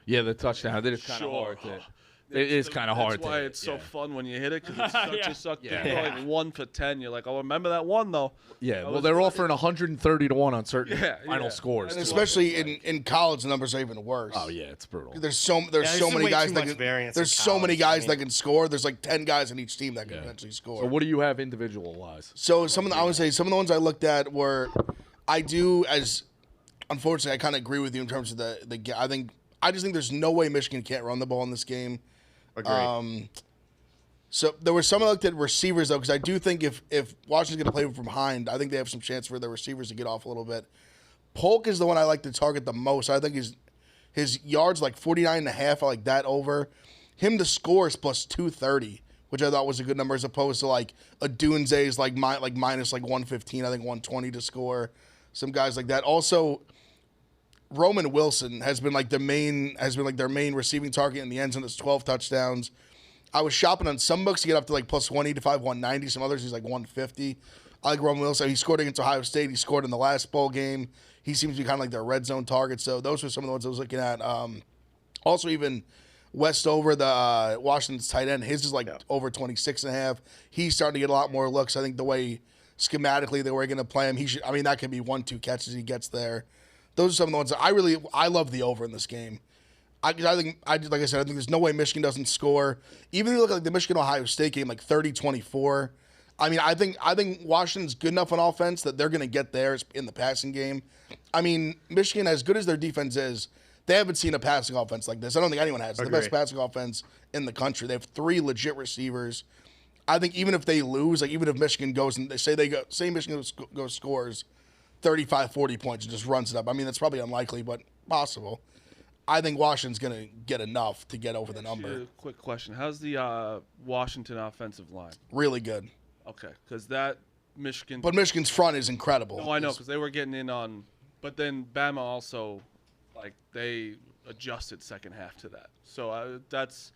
Yeah, the touchdown. It is kind of hard to. It is kind of hard. That's why it's so fun when you hit it because it's such a suck. Yeah. Like 1 for 10. You're like, oh, remember that one though. Yeah. Well, they're offering 130 to 1 on certain final scores, and especially in college, the numbers are even worse. Oh yeah, it's brutal. There's so many guys that can. There's so many guys that can score. There's like 10 guys in each team that can eventually score. So what do you have individual wise? So some of the ones I looked at were. I do, as unfortunately, I kind of agree with you in terms of the. I just think there's no way Michigan can't run the ball in this game. Agreed. So there were some elected receivers though, because I do think if Washington's going to play from behind, I think they have some chance for their receivers to get off a little bit. Polk is the one I like to target the most. I think his yards like 49.5. I like that over. Him to score is plus 230, which I thought was a good number as opposed to like a Dunze's like minus like 115. I think 120 to score. Some guys like that. Also, Roman Wilson has been like their main receiving target in the end zone. It's 12 touchdowns. I was shopping on some books to get up to like plus 185, 190. Some others he's like 150. I like Roman Wilson. He scored against Ohio State. He scored in the last bowl game. He seems to be kind of like their red zone target. So those were some of the ones I was looking at. Also, even Westover, the Washington's tight end, his is like over 26.5. He's starting to get a lot more looks. I think the way schematically they were going to play him, that could be 1-2 catches he gets there. Those are some of the ones that I love the over in this game. I think there's no way Michigan doesn't score. Even if you look at like the Michigan-Ohio State game, like 30-24. I think Washington's good enough on offense that they're going to get theirs in the passing game. Michigan, as good as their defense is, they haven't seen a passing offense like this. I don't think anyone has. It's the best passing offense in the country. They have 3 legit receivers. I think even if they lose, like even if Michigan goes and Michigan scores 35, 40 points and just runs it up. That's probably unlikely, but possible. I think Washington's going to get enough to get over the number. Quick question. How's the Washington offensive line? Really good. Okay, because that Michigan... But Michigan's front is incredible. Oh, I know, because they were getting in on... But then Bama also, they adjusted second half to that. So that's...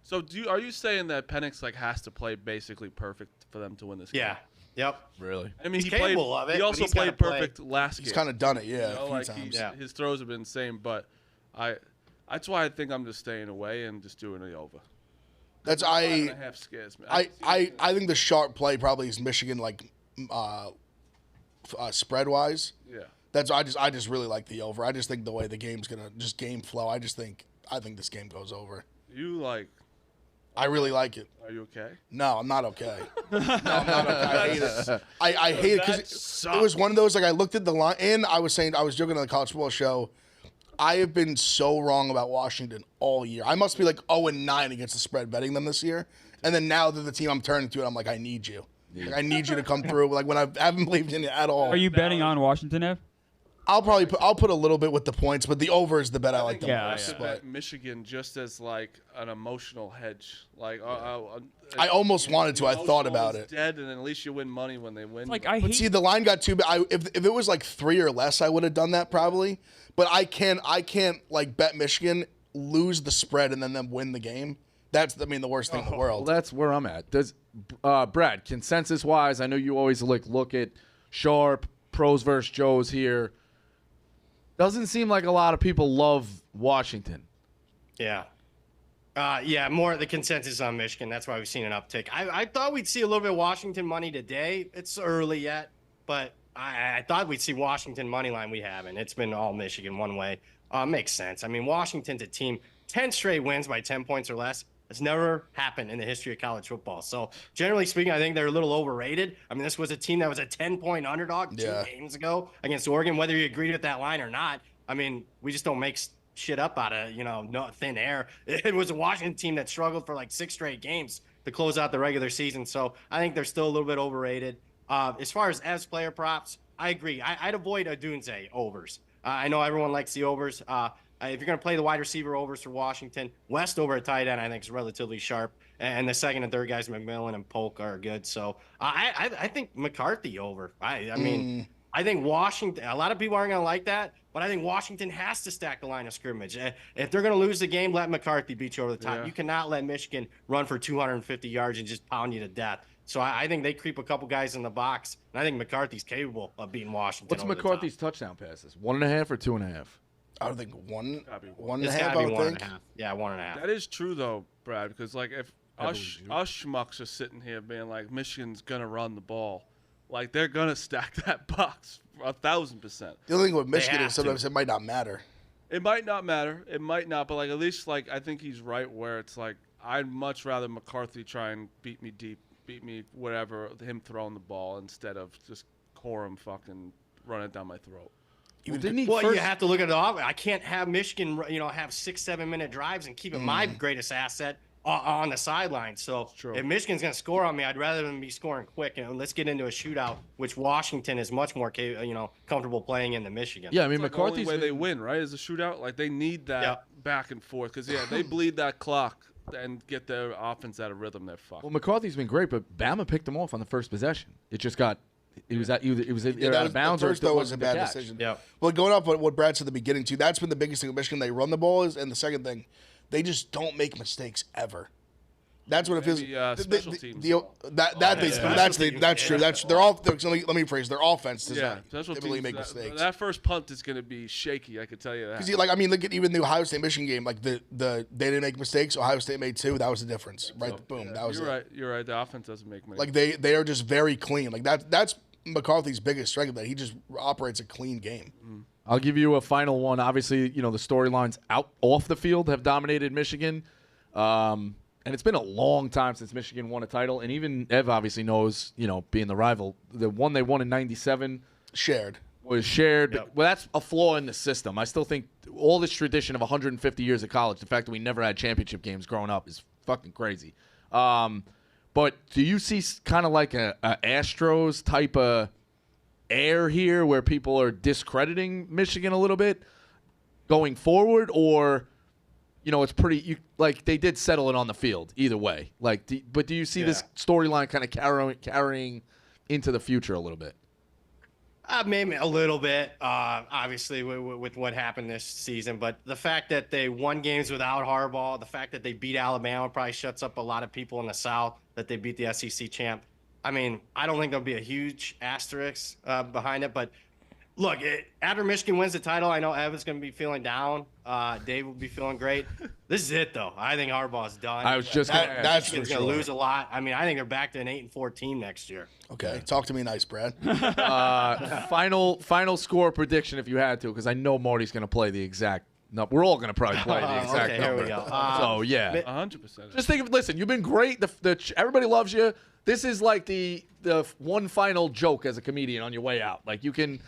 So are you saying that Penix, has to play basically perfect for them to win this game? Yeah. Yep. Really? He's capable of it. He also played perfect last game. He's kind of done it, a few times. His throws have been insane, but that's why I think I'm just staying away and just doing the over. That's 5.5 scares me. I think the sharp play probably is Michigan spread wise. Yeah. I just really like the over. I just think the way the game's gonna just game flow. I think this game goes over. I really like it. Are you okay? No, I'm not okay. No, I'm not okay. I hate it. I hate it because it was one of those, I looked at the line, and I was joking on the college football show, I have been so wrong about Washington all year. I must be 0-9 against the spread betting them this year. And then now that the team I'm turning to, I'm like, I need you. I need you to come through. When I haven't believed in you at all. Are you betting on Washington, Ev? I'll put a little bit with the points, but the over is the bet I like the most. I bet Michigan just as an emotional hedge. I almost wanted to. I thought about it. Dead, and then at least you win money when they win. See, the line got too big. If it was 3 or less, I would have done that probably. But I can't bet Michigan, lose the spread, and then them win the game. That's the worst thing in the world. Well, that's where I'm at. Does Brad, consensus wise, I know you always look at sharp pros versus Joes here. Doesn't seem like a lot of people love Washington. Yeah. More the consensus on Michigan. That's why we've seen an uptick. I thought we'd see a little bit of Washington money today. It's early yet, but I thought we'd see Washington money line. We haven't. It's been all Michigan one way. Makes sense. Washington's a team, 10 straight wins by 10 points or less. It's never happened in the history of college football. So, generally speaking, I think they're a little overrated. This was a team that was a 10-point underdog 2 games ago against Oregon, whether you agreed with that line or not. We just don't make shit up out of, thin air. It was a Washington team that struggled for 6 straight games to close out the regular season. So, I think they're still a little bit overrated. As far as Ev's player props, I agree. I'd avoid a Dunze overs. I know everyone likes the overs. If you're going to play the wide receiver overs for Washington, Westover at tight end I think is relatively sharp, and the second and third guys, McMillan and Polk, are good. So I think McCarthy over. I think Washington. A lot of people aren't going to like that, but I think Washington has to stack the line of scrimmage. If they're going to lose the game, let McCarthy beat you over the top. Yeah. You cannot let Michigan run for 250 yards and just pound you to death. So I think they creep a couple guys in the box, and I think McCarthy's capable of beating Washington. What's McCarthy's touchdown passes? 1.5 or 2.5? I would think 1.5. It's gotta be 1.5. Yeah, 1.5. That is true though, Brad, because if us schmucks are sitting here being Michigan's gonna run the ball, they're gonna stack that box 1,000%. The only thing with Michigan is sometimes it might not matter. It might not matter. It might not, but at least I think he's right where it's I'd much rather McCarthy try and beat me deep, beat me whatever, him throwing the ball instead of just Corum fucking run it down my throat. Well, you have to look at the offense. I can't have Michigan, have 6-7 minute drives and keep it my greatest asset on the sideline. So if Michigan's going to score on me, I'd rather than be scoring quick. Let's get into a shootout, which Washington is much more comfortable playing in than Michigan. Yeah, I mean, McCarthy's the only way they win, right? Is a shootout. Like they need that back and forth because they bleed that clock and get their offense out of rhythm. They're fucked. Well, McCarthy's been great, but Bama picked him off on the first possession. It just got. It was out of bounds. The first, though, was a bad decision. Yeah. Well, going off what Brad said at the beginning, too, that's been the biggest thing with Michigan. They run the ball, and the second thing, they just don't make mistakes ever. That's what it feels. Special teams. That's true. They're all. Let me rephrase. Their offense does not typically make mistakes. That first punt is going to be shaky. I can tell you that. Because look at even the Ohio State Michigan game. Like they didn't make mistakes. Ohio State made 2. That was the difference. Right. Boom. That was. You're right. You're right. The offense doesn't make mistakes. Like they are just very clean. Like that's McCarthy's biggest strength. That he just operates a clean game. I'll give you a final one. Obviously, the storylines off the field have dominated Michigan. And it's been a long time since Michigan won a title. And even Ev obviously knows, being the rival, the one they won in 97 was shared. Yep. Well, that's a flaw in the system. I still think all this tradition of 150 years of college, the fact that we never had championship games growing up is fucking crazy. But do you see kind of like a Astros type of air here where people are discrediting Michigan a little bit going forward? Or... it's pretty like they did settle it on the field either way. But do you see this storyline kind of carrying into the future a little bit? Maybe a little bit, obviously, with what happened this season. But the fact that they won games without Harbaugh, the fact that they beat Alabama probably shuts up a lot of people in the South, that they beat the SEC champ. I mean, I don't think there'll be a huge asterisk behind it. But look, after Michigan wins the title, I know Evan's going to be feeling down. Dave will be feeling great. This is it, though. I think Harbaugh's done. I was just going to ask. That's going to lose a lot. I mean, I think they're back to an 8-4 team next year. Okay, talk to me nice, Brad. Final score prediction if you had to, because I know Marty's going to play the exact. No, we're all going to probably play the exact okay, number. Here we go. So yeah, 100%. Just think of listen. You've been great. Everybody loves you. This is like the one final joke as a comedian on your way out. Like you can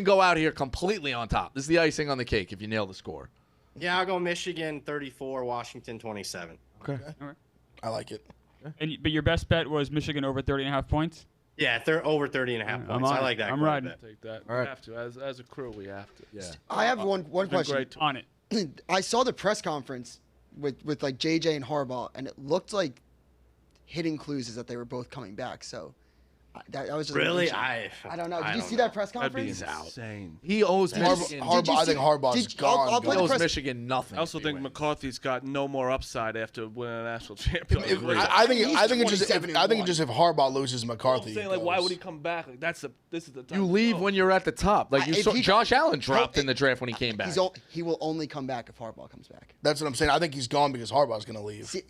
go out here completely on top. This is the icing on the cake if you nail the score. Yeah, I'll go Michigan 34, Washington 27. Okay. All right. I like it. But your best bet was Michigan over 30.5 points? Yeah, they're over 30.5 points. I like that. I'm riding. Take that. All right. We have to. As a crew, we have to. Yeah. I have one question. Great On it. I saw the press conference with like JJ and Harbaugh, and it looked like hidden clues is that they were both coming back. So that was just really. I don't know. Did you see that press That'd be conference? insane. He owes Michigan. I think Harbaugh's gone. I'll play He the owes press. Michigan nothing. I also think McCarthy's got no more upside after winning a national championship. I think it just if Harbaugh loses I'm McCarthy. saying, like, why would he come back? Like, this is the time. You leave when you're at the top. Like you saw, Josh Allen dropped in the draft when he came back. He will only come back if Harbaugh comes back. That's what I'm saying. I think he's gone because Harbaugh's going to leave. See,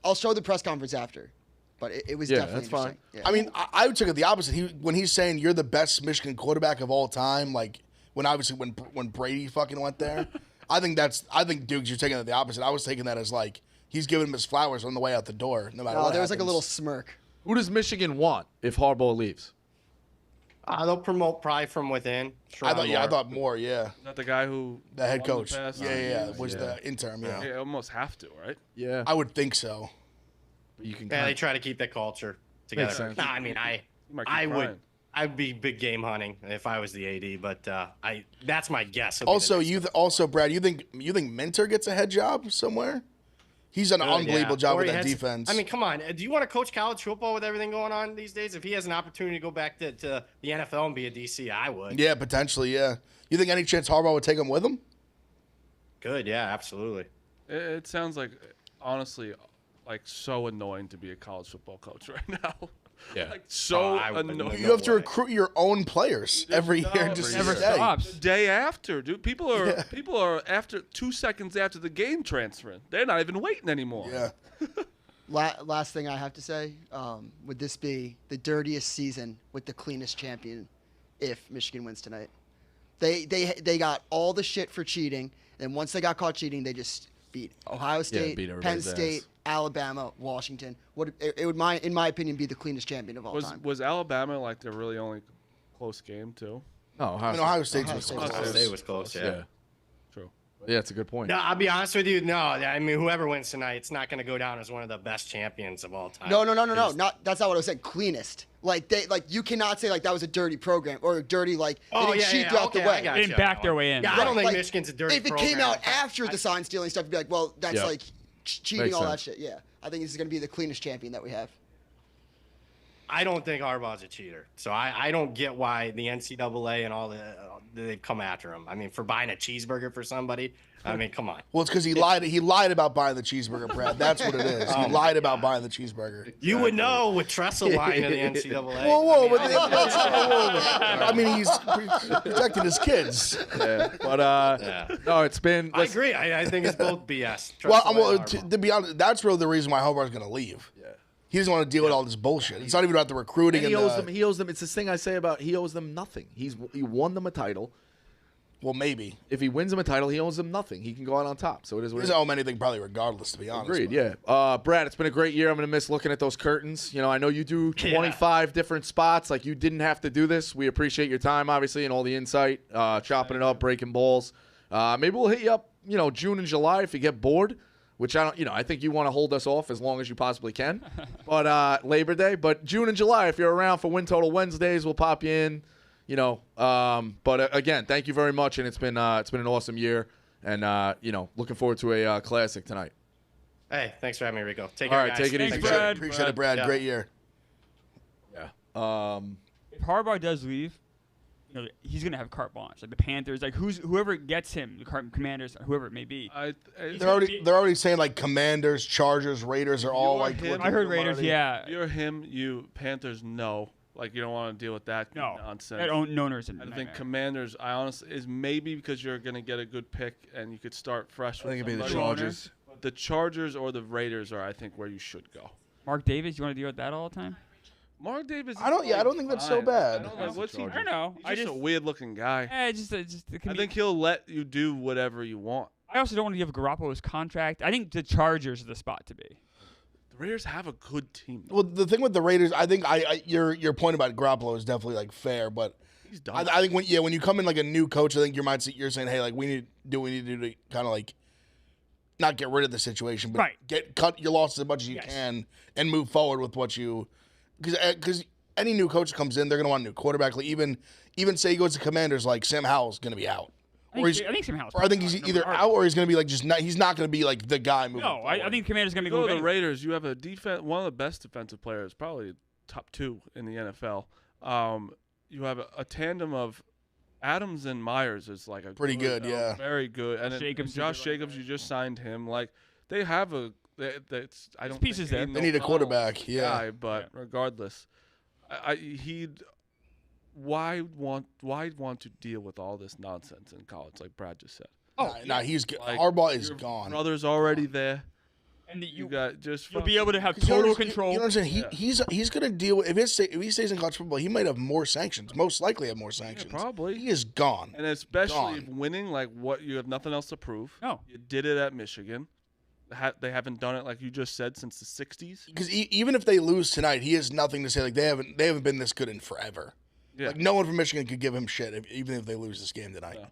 I'll show the press conference after, but it was definitely that's fine. interesting. Yeah. I mean, I took it the opposite. When he's saying you're the best Michigan quarterback of all time, like when Brady fucking went there, I think Dukes, you're taking it the opposite. I was taking that as like he's giving him his flowers on the way out the door, no matter what. There was like a happens. little smirk. Who does Michigan want if Harbaugh leaves? They'll promote probably from within. I thought more. Yeah, Is that the guy who the head won coach. The past was the interim. Yeah, They almost have to, right? Yeah, I would think so. you can. Yeah, they try to keep that culture together. sense. Nah, I mean, I'd be big game hunting if I was the AD, but that's my guess. Also, Brad, you think Minter gets a head job somewhere? He's done an unbelievable job with that defense. I mean, come on. Do you want to coach college football with everything going on these days? If he has an opportunity to go back to the NFL and be a DC, I would. Yeah, potentially, yeah. You think any chance Harbaugh would take him with him? Good, yeah, absolutely. It sounds like, honestly, like so annoying to be a college football coach right now. Yeah. Like so annoying. You have to recruit your own players every year. Just Never to stay. stops. Day after, dude. People are after 2 seconds after the game transferring. They're not even waiting anymore. Yeah. Last thing I have to say, would this be the dirtiest season with the cleanest champion if Michigan wins tonight? They got all the shit for cheating, and once they got caught cheating, they just beat Ohio State, beat Penn everybody's State, ass. Alabama, Washington. It would, in my opinion, be the cleanest champion of all time. Was Alabama like the really only close game too? No, Ohio State was Ohio close. State was close, yeah. True. Yeah, it's a good point. No, I'll be honest with you. No, I mean, whoever wins tonight, it's not going to go down as one of the best champions of all time. No. That's not what I said. Cleanest. Like you cannot say like that was a dirty program or a dirty they didn't cheat throughout the way. They didn't back their way in. Yeah, I don't think Michigan's a dirty program. If it came out after the sign stealing stuff, you'd be like, well, that's like cheating, Makes all sense. that shit. Yeah, I think this is going to be the cleanest champion that we have. I don't think Harbaugh's a cheater. So I don't get why the NCAA and all they've come after him. I mean, for buying a cheeseburger for somebody. I mean, come on. Well, it's because he lied. He lied about buying the cheeseburger, Brad. That's what it is. He lied about buying the cheeseburger. You would know with Tressel lying to the NCAA. Whoa! I mean, he's protecting his kids. Yeah. But no, it's been. I agree. I think it's both BS. Well, to be honest, that's really the reason why Harbaugh's going to leave. Yeah. He doesn't want to deal with all this bullshit. It's not even about the recruiting. And he owes them. It's this thing I say about he owes them nothing. He won them a title. Well, maybe. If he wins them a title, he owes them nothing. He can go out on top. So it is what he doesn't owe him anything, probably regardless, to be honest. Agreed, yeah. Brad, it's been a great year. I'm going to miss looking at those curtains. You know, I know you do 25 different spots. Like, you didn't have to do this. We appreciate your time, obviously, and all the insight, chopping it up, breaking balls. Maybe we'll hit you up, June and July if you get bored, which I think you want to hold us off as long as you possibly can. But Labor Day. But June and July, if you're around for Win Total Wednesdays, we'll pop you in. But again, thank you very much, and it's been an awesome year, and looking forward to a classic tonight. Hey, thanks for having me, Rico. Take care, guys. Take it easy, Brad. Appreciate it, Brad. Yeah. Great year. Yeah. If Harbaugh does leave, he's gonna have carte blanche. Like the Panthers, like whoever gets him, the Commanders, whoever it may be. They're already saying like Commanders, Chargers, Raiders are all like. I heard Raiders. Yeah. You're him. You Panthers. No. Like, you don't want to deal with that nonsense. That owners I think Commanders, I honestly, is maybe because you're going to get a good pick and you could start fresh with I think it'd be the Chargers. The Chargers or the Raiders are, I think, where you should go. Mark Davis, you want to deal with that all the time? Mark Davis. I don't think that's so bad. I don't know. He's just a weird-looking guy. I think he'll let you do whatever you want. I also don't want to give Garoppolo's contract. I think the Chargers are the spot to be. Raiders have a good team. Well, the thing with the Raiders, I think your point about Garoppolo is definitely like fair, but he's done. I think when you come in like a new coach, I think you're saying, hey, like we need to do to kind of like not get rid of the situation, but cut your losses as much as you can and move forward with what you because any new coach that comes in, they're gonna want a new quarterback. Like even say he goes to Commanders, like Sam Howell's gonna be out. I think Sam Howell's. Or I think he's either out or he's going to be like he's not going to be like the guy moving. No, I think Commander's going to go to the Raiders. You have a one of the best defensive players, probably top 2 in the NFL. You have a tandem of Adams and Myers is like a pretty good, yeah, very good. And Josh Jacobs, you just signed him. Like they have I don't pieces there. They need a quarterback, guy, but regardless, Why want to deal with all this nonsense in college, like Brad just said? He's Harbaugh is gone. Brother's already there, and you got you'll be able to have total control. You know what I'm saying? He's going to deal with if he stays in college football, he might have more sanctions. Most likely have more sanctions. Yeah, probably. He is gone, and especially winning. Like what you have nothing else to prove. No, you did it at Michigan. They haven't done it like you just said since the '60s. Because even if they lose tonight, he has nothing to say. Like they haven't been this good in forever. Yeah. Like no one from Michigan could give him shit, even if they lose this game tonight. Yeah.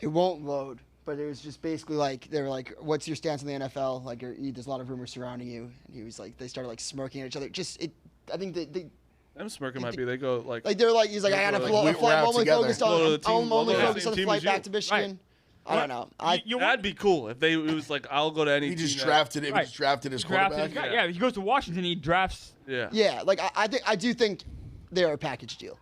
It won't load, but it was just basically like they were like, "What's your stance on the NFL?" Like, there's a lot of rumors surrounding you, and he was like, they started like smirking at each other. I think them smirking might be they go like they're like he's like I got a flight. I'm only focused on the flight back to Michigan. Right. I don't know. That'd be cool if it was like I'll go to any. He just drafted it. He just drafted his quarterback. Yeah, he goes to Washington. He drafts. Yeah. Like I do think they're a package deal.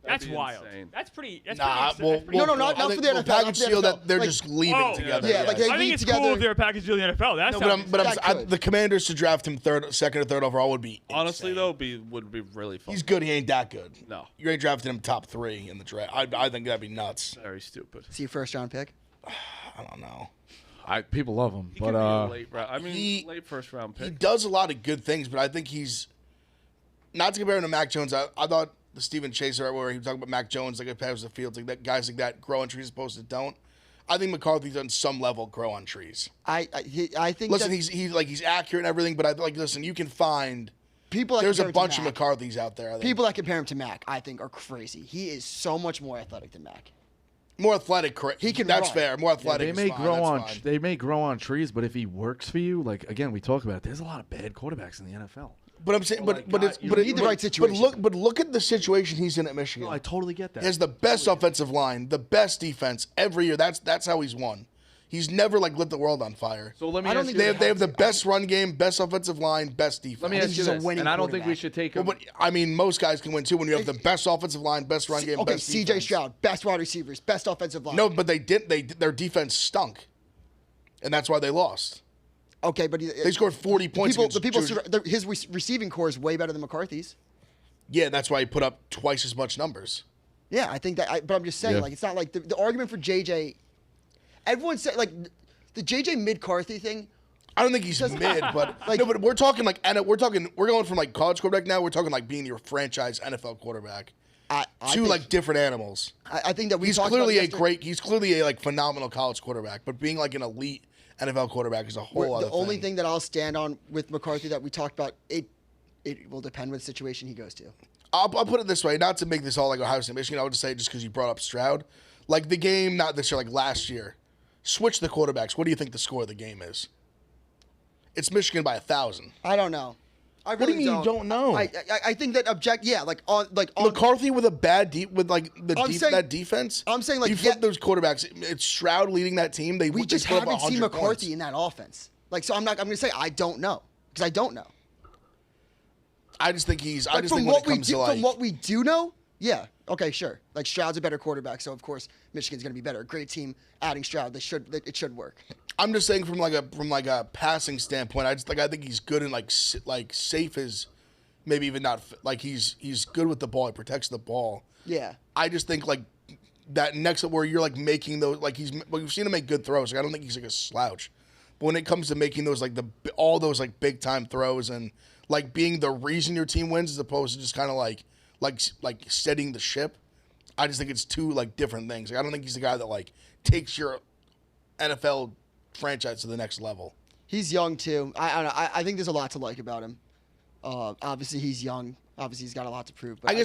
That's wild. That's pretty. That's not for the NFL. Package deal that they're just leaving together. Yeah, like I think it's cool if they're a package deal in the NFL. That's the Commanders to draft him second or third overall would be honestly insane. would be really fun. He's good. He ain't that good. No, you ain't drafting him top 3 in the draft. I think that'd be nuts. Very stupid. Is he a first round pick? I don't know. People love him, but late first round pick. He does a lot of good things, but I think he's not to compare him to Mac Jones. I thought the Stephen Chaser where he was talking about Mac Jones like it passes the field, like that guys like that grow on trees opposed to don't. I think McCarthy's on some level grow on trees. I think. Listen, he's accurate and everything, but listen, you can find people that There's a compare him bunch to of Mac, McCarthy's out there. I think. People that compare him to Mac, I think, are crazy. He is so much more athletic than Mac. More athletic. He can That's run. fair. More athletic. They may is fine, grow that's on. fine. They may grow on trees, but if he works for you, like again, we talk about it. There's a lot of bad quarterbacks in the NFL. But I'm saying, but you need the right situation. But look at the situation he's in at Michigan. No, I totally get that. He has the best offensive line, the best defense every year. That's how he's won. He's never like lit the world on fire. So let me. I don't ask think you They have the best run game, best offensive line, best defense. Let me I think ask he's you a this, winning and I don't think we quarterback. should take Well, him. but I mean, most guys can win too when you have the best offensive line, best run game, Okay, best C.J. defense. Stroud, best wide receivers, best offensive line. No, but their defense stunk, and that's why they lost. Okay, but They scored 40 points. his receiving core is way better than McCarthy's. Yeah, that's why he put up twice as much numbers. Yeah, I think that. But I'm just saying, Yeah. like, it's not like the argument for JJ. Everyone said like the JJ McCarthy thing. I don't think he's mid, but like- no, but we're talking like we're going from like college quarterback now. We're talking like being your franchise NFL quarterback. I Two think, like different animals. I think that we He's talked clearly about he's clearly a like phenomenal college quarterback, but being like an elite NFL quarterback is a whole other The only thing. thing that I'll stand on with McCarthy that we talked about, it will depend what situation he goes to. I'll put it this way, not to make this all like Ohio State, Michigan. I would just say just because you brought up Stroud, like the game, not this year, like last year. Switch the quarterbacks. What do you think the score of the game is? It's Michigan by 1,000. I don't know. I What do really you mean you don't know? I think that on McCarthy with a bad saying- defense. I'm saying, like, you flip those quarterbacks. It's Stroud leading that team. They we just put up haven't seen 100 McCarthy points. in that offense. Like, so I'm going to say I don't know because I don't know. I just think he's. I Like, just from think when what it we comes do, to like from what we do know, yeah, okay, sure. Like Stroud's a better quarterback, so of course Michigan's going to be better. Great team adding Stroud. It should work. I'm just saying from like a passing standpoint. I think he's good and like safe as maybe even not like he's good with the ball. He protects the ball. Yeah. I just think like that next where you're like making those like we've seen him make good throws. Like, I don't think he's like a slouch, but when it comes to making those like all those like big time throws and like being the reason your team wins as opposed to just kind of like steadying the ship, I just think it's two like different things. Like, I don't think he's the guy that like takes your NFL franchise to the next level. He's young too. I think there's a lot to like about him. Obviously he's young. Obviously he's got a lot to prove. But I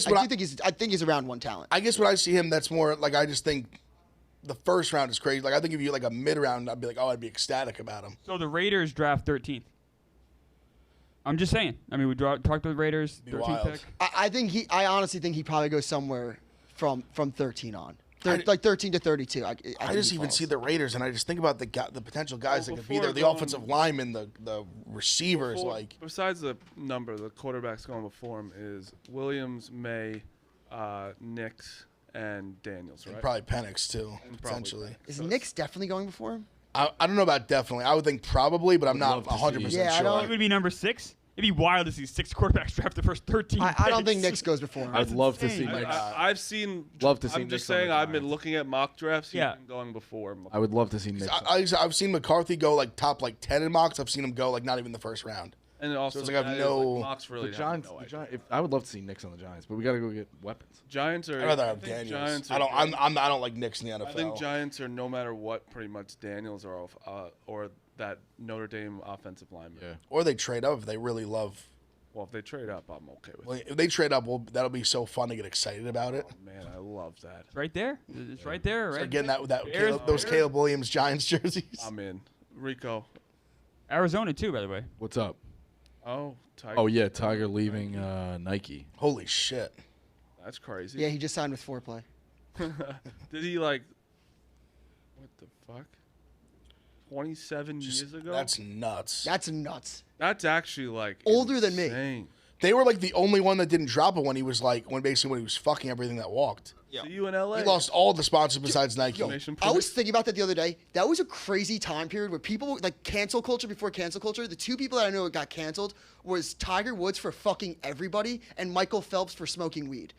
think he's around one talent. I guess when I see him, that's more like I just think the first round is crazy. Like I think if you like a mid round, I'd be like, I'd be ecstatic about him. So the Raiders draft 13th. I'm just saying. I mean, we talked about the Raiders, 13th pick. I honestly think he probably goes somewhere from 13 on. Like 13 to 32. I just even see the Raiders, and I just think about the potential guys that could be there. The offensive linemen, the receivers. Besides the number, the quarterbacks going before him is Williams, May, Nix, and Daniels, right? And probably Penix, too, potentially. Is Nix definitely going before him? I don't know about definitely. I would think probably, but I'm not 100% sure. It would be number 6. It'd be wild to see 6 quarterbacks draft the first 13 I don't think Nix goes before him. I'd love to see Nix. I've seen. Love to see I'm Nix just on the saying. I've been Giants. looking at mock drafts. He's Yeah. been going before him. I would love to see Nix. I've seen McCarthy go like top like 10 in mocks. I've seen him go like not even the first round. And also, it's like I have no- mocks really The have Giants. no The idea. Giants I would love to see Nix on the Giants, but we got to go get weapons. Giants are. I'd rather I have think Daniels. Giants I are- don't like Knicks in the NFL. I think Giants are no matter what, pretty much Daniels are off, or that Notre Dame offensive lineman. Yeah. Or they trade up if they really love. Well, if they trade up, I'm okay with Well, it. if they trade up, that'll be so fun to get excited about it. Man, I love that. It's right there. It's right there. So Right. getting Bears- those Caleb Williams Giants jerseys. I'm in. Rico. Arizona too, by the way. What's up? Oh, Tiger. Oh yeah, Tiger leaving Nike. Holy shit! That's crazy. Yeah, he just signed with Foreplay. Did he like? What the fuck? 27 years ago. That's nuts. That's nuts. That's actually like Older than me. insane. They were like the only one that didn't drop it when he was like when he was fucking everything that walked. See you in LA. He lost all the sponsors besides Nike. I was thinking about that the other day. That was a crazy time period where people like cancel culture before cancel culture. The two people that I know that got canceled was Tiger Woods for fucking everybody and Michael Phelps for smoking weed.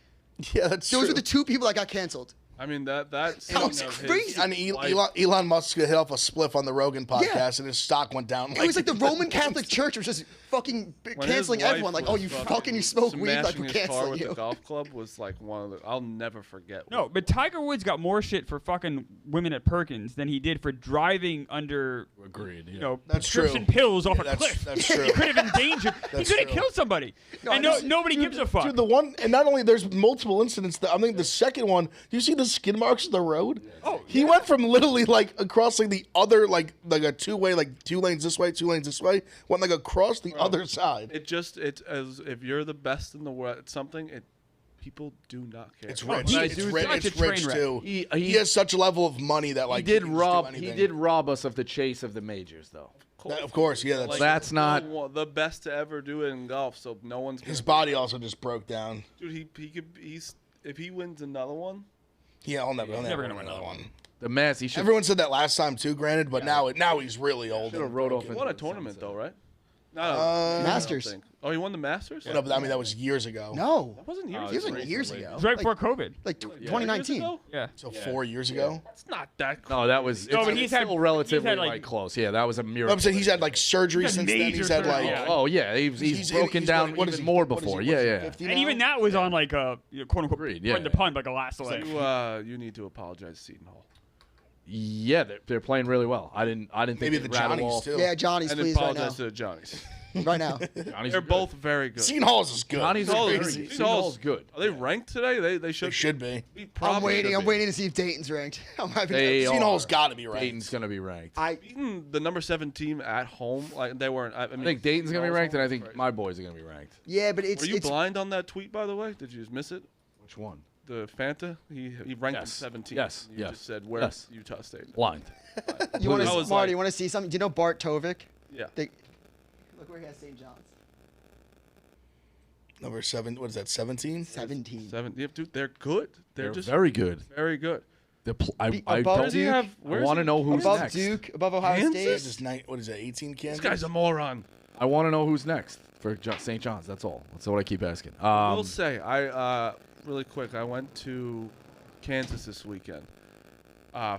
Yeah, that's Those true. were the two people that got canceled. I mean that Sounds of his crazy. And life- Elon Musk hit off a spliff on the Rogan podcast, and his stock went down. It was like the Roman Catholic Church was just fucking when canceling his wife everyone. Like, was oh, you fucking you smoke weed, like smashing we're his car canceling with you. the golf club was like one of the. I'll never forget. No, but Tiger Woods got more shit for fucking women at Perkins than he did for driving under, Agreed. Yeah. you know, That's prescription true. pills off a that's- cliff. that's He true. could have endangered. He That's could have true. killed somebody. No, and I just- nobody gives a fuck. Dude, the one, and not only there's multiple incidents. I think the second one, do you see the skid marks of the road? Oh, he went from literally like across like the other like a two-way, like 2 lanes this way, 2 lanes this way, went like across the other side. It's as if you're the best in the world at something. People do not care. It's Oh, rich. he It's is rich, such a it's rich train wreck. too. He has such a level of money that like he did can just do rob. He anything. did rob us of the chase of the majors, though. Of course, yeah. That's, That's not- the best to ever do it in golf. So no one's his gonna- body also just broke down. Dude, he's if he wins another one. Yeah, I'll never never win gonna win another one. The Mets. He should. Everyone said that last time too, granted, but now he's really old. Should have and rode broken. off He won a into the tournament sunset. though, right? No, Masters. I don't think. Oh, he won the Masters. No, but I mean that was years ago. No, That wasn't years. he was ago. like years ago. It was right before COVID. Like Years 2019. ago? Yeah. So 4 years ago. It's not that. No, that was. No, it's, but he's it's had- still relatively he's had, like, like- close. Yeah, that was a miracle. I'm saying he's had like surgery He's had since then. major He's had like surgery, yeah. Oh yeah, he's broken down what is even he- more what is he- before. what Yeah, is he, yeah. 50 And now? even that was on like a quote unquote Agreed, pardon the yeah. pun, like a last leg. You need to apologize to Seton Hall. Yeah, they're playing really well. I didn't think Maybe they'd the rattle Johnnies off. too. Yeah, Johnny's, And please, right now. apologize to the Johnnies. Right now. Johnny's They're good. both very good. Seton Hall's is good. Johnny's They're is crazy. good. Seton Hall's good. Are they ranked today? They They should. should be. I'm waiting to see if Dayton's ranked. I'm happy. They Seton are. Hall's got to be right. Dayton's gonna be ranked. Beating the number 7 team at home, like they weren't. I mean, I think Dayton's gonna be ranked, and I think Right. my boys are gonna be ranked. Yeah, but it's Were you it's blind on that tweet, by the way? Did you just miss it? Which one? The Fanta, he ranked them Yes. 17. Yes. You Yes. just said where's Yes. Utah State? Blind. you want I to was Marty? like- You want to see something? Do you know Bart Tovik? Yeah. Look where he has St. John's. Number 7. What is that? 17. 17. 7. Yeah, dude, they're good. They're just very good. very good. I above don't. Duke? I want to know who's Above next. Duke, above Ohio Kansas? State. What is it? 18 This Kansas. guy's a moron. I want to know who's next for St. John's. That's all. That's what I keep asking. I will say, I really quick. I went to Kansas this weekend.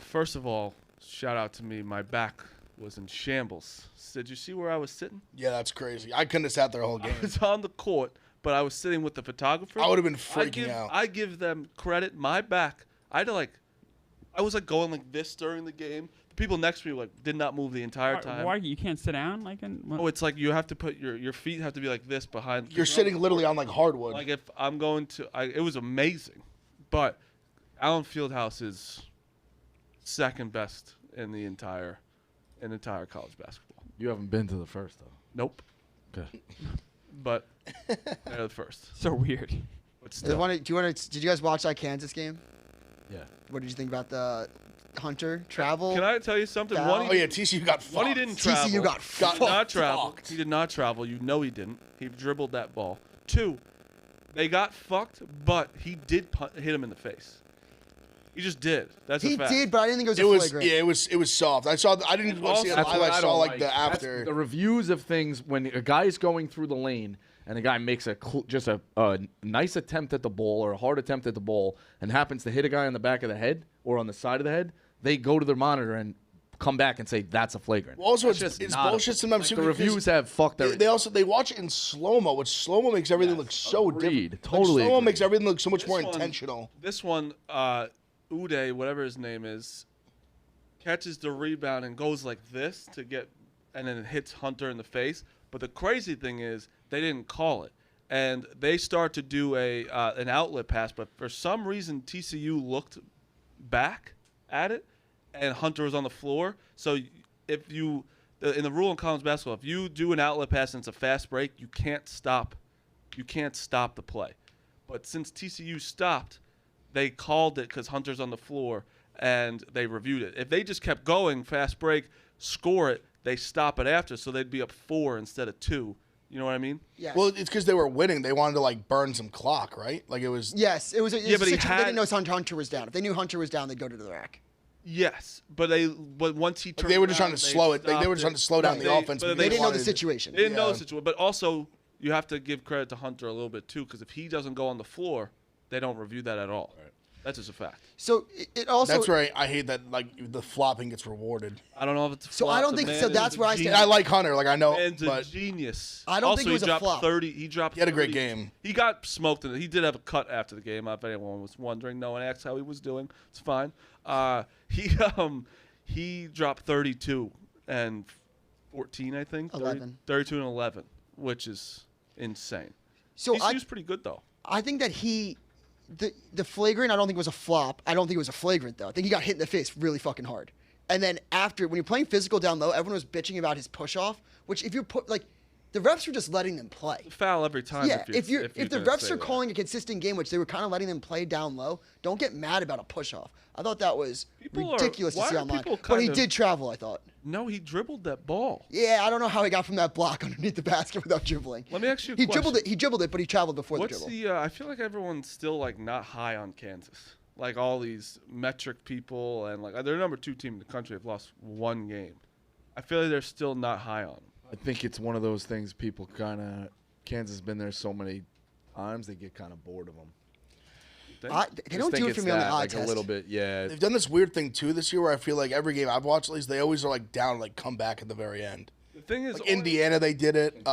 First of all, shout out to me. My back was in shambles. Did you see where I was sitting? Yeah, that's crazy. I couldn't have sat there the whole game. I was on the court, but I was sitting with the photographer. I would have been freaking out. I give them credit. My back, I was like going like this during the game. The people next to me like did not move the entire time. Why you can't sit down? Like in, Oh, it's like you have to put your feet have to be like this behind. You're sitting literally on like hardwood. Like if I'm going to, it was amazing, but Allen Fieldhouse is second best in the entire college basketball. You haven't been to the first though. Nope, Okay. but they're the first. so weird. But still, Did you guys watch that Kansas game? Yeah. What did you think about the Hunter travel? can I tell you something? Foul. Oh yeah, TCU got fucked. One, he didn't travel. TCU got He did not fucked. travel. He did not travel. You know he didn't. He dribbled that ball. 2, they got fucked, but he did hit him in the face. He just did. That's He a fact. did, but I didn't think it was It a was flagrant. it was soft. I didn't Also- see it That's live. what I I saw don't like like. the That's after. the reviews of things when a guy's going through the lane and a guy makes just a nice attempt at the ball or a hard attempt at the ball and happens to hit a guy on the back of the head or on the side of the head, they go to their monitor and come back and say that's a flagrant. Well, also, That's it's not bullshit sometimes, too, The because reviews have fucked They, everything. they watch it in slow mo, which slow mo makes everything look so agreed. different. Totally slow mo agreed. makes everything look so much more This one- intentional. This one, Uday, whatever his name is, catches the rebound and goes like this to get, and then it hits Hunter in the face. But the crazy thing is they didn't call it, and they start to do an outlet pass. But for some reason, TCU looked back at it, and Hunter was on the floor. So if you in the rule in college basketball, if you do an outlet pass and it's a fast break, you can't stop the play. But since TCU stopped, they called it because Hunter's on the floor, and they reviewed it. If they just kept going, fast break, score it, they stop it after, so they'd be up 4 instead of 2. You know what I mean? Yes. Well, it's because they were winning. They wanted to like burn some clock, right? Like it was. Yes, it was. Yeah, but they he had- didn't know Hunter was down. If they knew Hunter was down, they'd go to the rack. Yes, but once he turned They were just around, trying to slow it. They were stopped just trying to slow down the offense. but because They didn't know the wanted- situation. They didn't know Yeah. the situation, but also you have to give credit to Hunter a little bit too, because if he doesn't go on the floor, they don't review that at all. That's just a fact. So it also. That's right. I hate that like the flopping gets rewarded. I don't know if it's a So flop. I don't The think man so. is That's a where I genius. stand. I like Hunter. Like I know, Man's a but genius. I don't also, think it was he a dropped flop. 30. He dropped. He had a great 30. game. He got smoked. He did have a cut after the game. If anyone was wondering, no one asked how he was doing. It's fine. He dropped 32 and 14, I think. 11. 32 and 11, which is insane. So He was pretty good though. I think that the flagrant, I don't think was a flop. I don't think it was a flagrant, though. I think he got hit in the face really fucking hard. And then after, when you're playing physical down low, everyone was bitching about his push-off, which if you put, like, the refs were just letting them play. Foul every time. Yeah, if the gonna refs say are that. calling a consistent game, which they were kind of letting them play down low, don't get mad about a push-off. I thought that was ridiculous to why see are online. people But he kind of- did travel, I thought. No, he dribbled that ball. Yeah, I don't know how he got from that block underneath the basket without dribbling. Let me ask you a He question. dribbled it, but he traveled before What's the dribble. the? I feel like everyone's still like not high on Kansas. Like all these metric people and like they're number 2 team in the country. Have lost 1 game. I feel like they're still not high on them. I think it's one of those things people kind of Kansas has been there so many times they get kind of bored of them. They don't do it for me on the eye like test. a little bit, yeah. they've done this weird thing too this year where I feel like every game I've watched, at least they always are like down, and, like come back at the very end. The thing is, Like Indiana, they did it.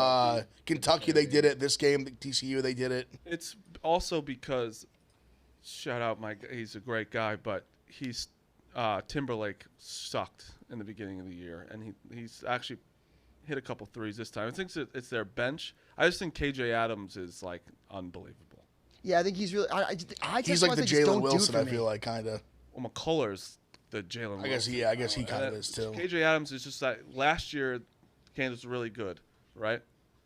Kentucky, they did it. This game, TCU, they did it. it's also because shout out he's a great guy, but he's Timberlake sucked in the beginning of the year, and he's actually hit a couple threes this time. I think it's their bench. I just think KJ Adams is like unbelievable. Yeah, I think he's really. He's like the Jalen Wilson, I feel like, kind of. Well, McCullers, the Jalen. I guess, Wilson. I guess he kind of is too. KJ Adams is just like last year, Kansas was really good, right?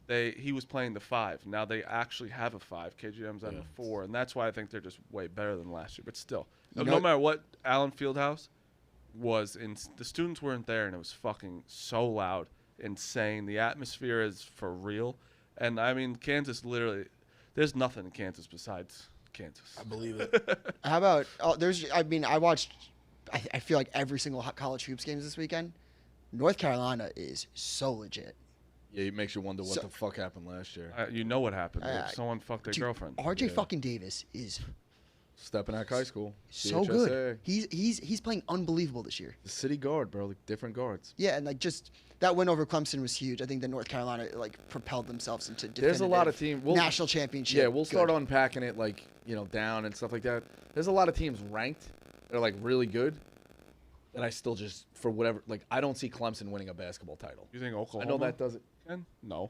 He was playing the 5. Now they actually have a 5. KJ Adams on the 4, and that's why I think they're just way better than last year. But still, no matter what, Allen Fieldhouse was in. The students weren't there, and it was fucking so loud, insane. The atmosphere is for real, and I mean Kansas literally. There's nothing in Kansas besides Kansas. I believe it. How about I watched. I feel like every single college hoops games this weekend. North Carolina is so legit. Yeah, it makes you wonder what So- the fuck happened last year. You know what happened? Someone fucked their Dude, girlfriend. RJ fucking Davis is Stepping out high school. so CHSA. good. He's playing unbelievable this year. The city guard, bro. Like different guards. Yeah, and like just that win over Clemson was huge. I think that North Carolina like propelled themselves into There's a lot of definitive teams. national championship. Yeah, we'll start Good. unpacking it like, down and stuff like that. There's a lot of teams ranked that are like really good that I still just, for whatever, like I don't see Clemson winning a basketball title. You think Oklahoma? I know that doesn't. can? No,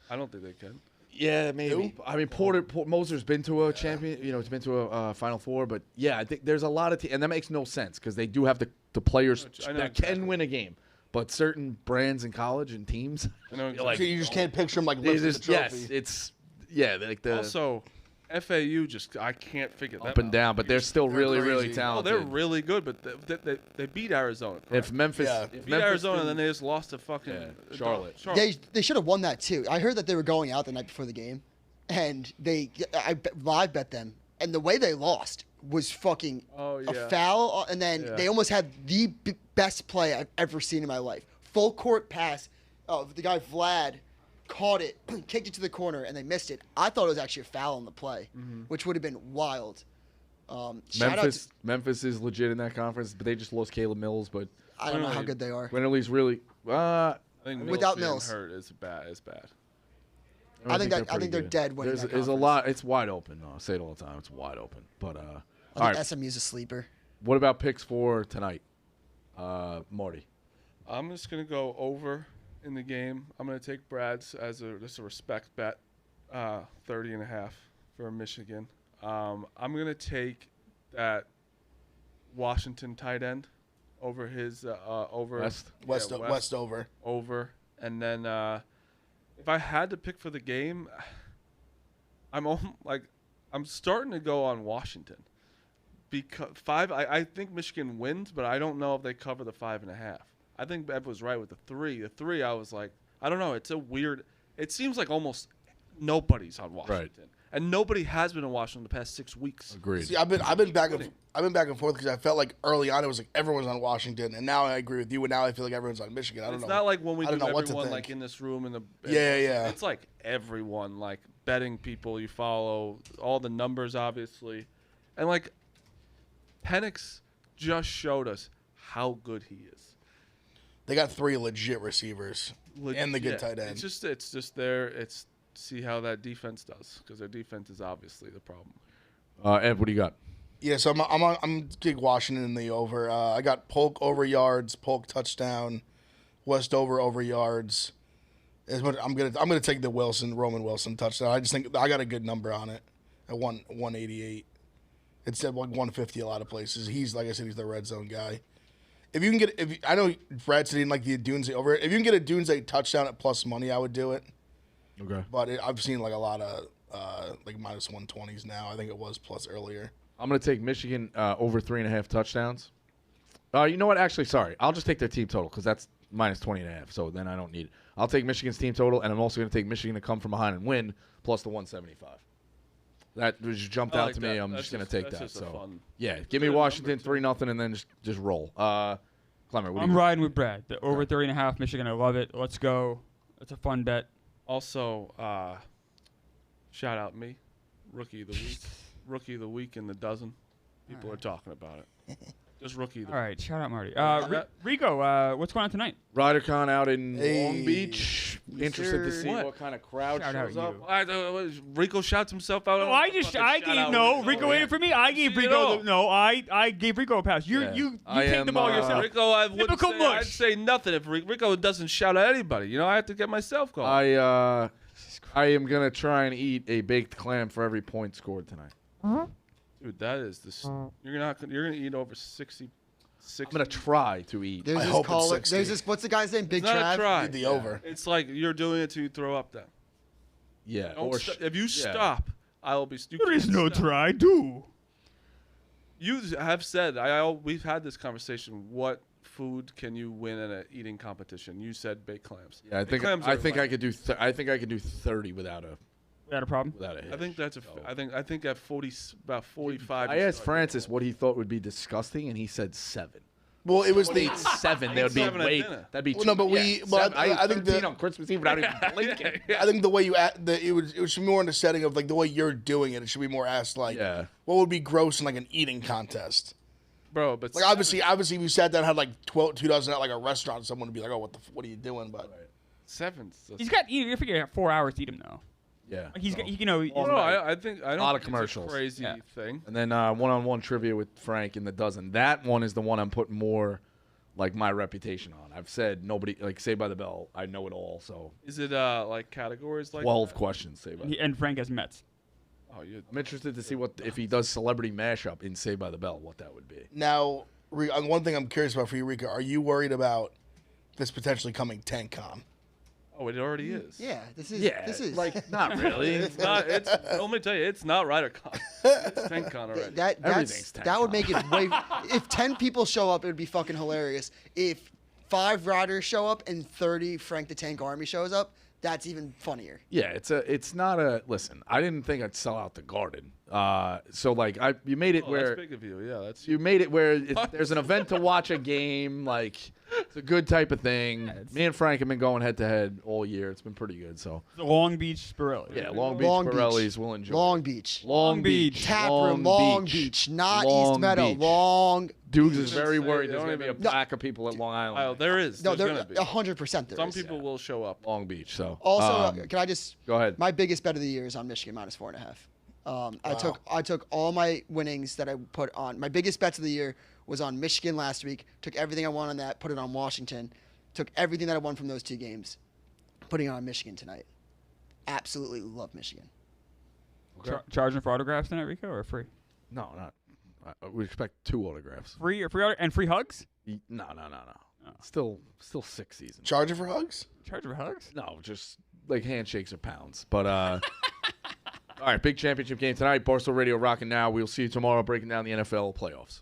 I don't think they can. Yeah, maybe. I mean, Moser's been to a champion. It's been to a Final Four, but yeah, I think there's a lot of and that makes no sense because they do have the players I know that exactly. can win a game, but certain brands in college and teams, I know like So you just can't picture him like they lifting the just, trophy. yes, like the Also, FAU I can't figure that up and out. down, but they're still They're really, really crazy. Oh, talented. they're really good, but they beat Arizona. If Memphis, Yeah. if beat Memphis Arizona, didn't- and then they just lost to fucking Charlotte. They should have won that too. I heard that they were going out the night before the game, and live bet them, and the way they lost was fucking Oh, a yeah. foul, and then Yeah. they almost had the best play I've ever seen in my life. Full court pass of the guy Vlad, caught it, kicked it to the corner, and they missed it. I thought it was actually a foul on the play, which would have been wild. Shout out to, Memphis is legit in that conference, but they just lost Caleb Mills. But I don't know how Quinterly- good they are. Quinterly's really. I think Without being Mills. hurt is bad. Is bad. I think pretty they're good. dead winning There's that a conference. lot. It's wide open. I say it all the time. It's wide open. But I all think right. SMU's a sleeper. What about picks for tonight, Marty? I'm just gonna go over in the game. I'm gonna take Brad's as just a respect bet, 30.5 for Michigan. I'm gonna take that Washington tight end over his over West? West over. over, and then if I had to pick for the game, I'm starting to go on Washington because I think Michigan wins, but I don't know if they cover the 5.5. I think Bev was right with the 3. The 3, I was like, I don't know. It's a weird. It seems like almost nobody's on Washington, and nobody has been in Washington the past 6 weeks. Agreed. See, I've been back and forth because I felt like early on it was like everyone's on Washington, and now I agree with you. And now I feel like everyone's on Michigan. I don't It's know. not like when we I do don't know what to everyone think. like in this room in the Yeah. It's like everyone, like betting people you follow, all the numbers obviously, and like Penix just showed us how good he is. They got 3 legit receivers and the good tight end. It's just there. It's see how that defense does, because their defense is obviously the problem. Ed, what do you got? Yeah, so I'm big Washington in the over. I got Polk over yards, Polk touchdown, Westover over yards. I'm gonna take the Roman Wilson touchdown. I just think I got a good number on it at 188. It's at 150 a lot of places. He's, like I said, he's the red zone guy. If you can get, I know Brad said he didn't like the Dunze over. If you can get a Dunze touchdown at plus money, I would do it. Okay. But I've seen like a lot of like minus 120s now. I think it was plus earlier. I'm going to take Michigan over 3.5 touchdowns. You know what? Actually, sorry. I'll just take their team total because that's minus 20.5. So then I don't need it. I'll take Michigan's team total, and I'm also going to take Michigan to come from behind and win plus the 175. That just jumped out to me. I'm just going to take that. So yeah, give me Washington 3-0, and then just roll. Clemmer, what do you I'm riding with Brad. The over 3.5 Michigan. I love it. Let's go. It's a fun bet. Also, shout out me, rookie of the week, rookie of the week in the dozen. People are talking about it. Just rookie. All right, shout out Marty. Rico, what's going on tonight? RyderCon out in Long Beach. Interested to see What? what kind of crowd Shout shows out up. you. Rico shouts himself out. No, Rico waited for me. I gave Rico. I gave Rico a pass. You take the ball yourself. Rico, Typical I'd say nothing if Rico doesn't shout at anybody. You know, I have to get myself going. I am gonna try and eat a baked clam for every point scored tonight. Dude, that is this. You're gonna eat over 60. I'm gonna try to eat. There's I this hope it's caller. 60. There's this. What's the guy's name? Big It's not Trav. a try. The over. It's like you're doing it to throw up. Then Yeah. if you stop, I will be. There is no try. Do. You have said we've had this conversation. What food can you win in an eating competition? You said baked clams. Yeah, I think I could do. I think I could do 30 without a problem. hitch. I think that's a. I think at 40, about 45. I asked Francis what he thought would be disgusting, and he said 7. Well, it was If he ate 7, there would be 7 at way. dinner. That'd be. Well, no, but yeah, I think 13 on Christmas Eve without even blinking. I think the way you it should be more in the setting of like the way you're doing it. It should be more asked like, what would be gross in like an eating contest? Bro, but Like obviously, if you sat down and had like 2 dozen at like a restaurant, someone would be like, "Oh, what are you doing?" But 7. He's got. You figure 4 hours to eat him though. Yeah. Like he's got. I think I don't. A lot of think commercials. It's a crazy thing. And then one-on-one trivia with Frank in the dozen. That one is the one I'm putting more like my reputation on. I've said nobody like Saved by the Bell. I know it all. So Is it like categories like 12 that? questions. Saved by the Bell. And Frank has Mets. Oh, I'm interested to see what if he does celebrity mashup in Saved by the Bell. What that would be. now, one thing I'm curious about for you, Rika, are you worried about this potentially coming TankCon? Oh, it already is. Yeah, this is. Yeah, This is like not really. It's not. Let me tell you, it's not RyderCon. It's TankCon already. Everything's that would make it TankCon. way. If 10 people show up, it would be fucking hilarious. If 5 riders show up and 30 Frank the Tank Army shows up, that's even funnier. Yeah, it's not a listen. I didn't think I'd sell out the Garden. So like you made it where that's big of you. Yeah, that's you made it where there's an event to watch a game. Like it's a good type of thing. Me and Frank have been going head to head all year. It's been pretty good. So The Long Beach Spirelli. yeah, Long Beach Pirellis will enjoy. Long Beach. Long Beach. Tap room, Long Beach, not Long East Meadow. Beach. Long. Dukes is Say very worried. they There's don't going to be a even- pack of people at Long Island. Oh, there is. No, There's there gonna be. 100% there Some is. people will show up. Long Beach. So Also, can I just go ahead. My biggest bet of the year is on Michigan minus 4.5. I took all my winnings that I put on. My biggest bets of the year was on Michigan last week. Took everything I won on that, put it on Washington. Took everything that I won from those 2 games, putting it on Michigan tonight. Absolutely love Michigan. Charging for autographs tonight, Rico, or free? No, not. We expect 2 autographs. Free and free hugs? No. Still 6 seasons. Charging for hugs? Charge for hugs? No, just like handshakes or pounds. But all right, big championship game tonight. Barstool Radio rocking now. We'll see you tomorrow breaking down the NFL playoffs.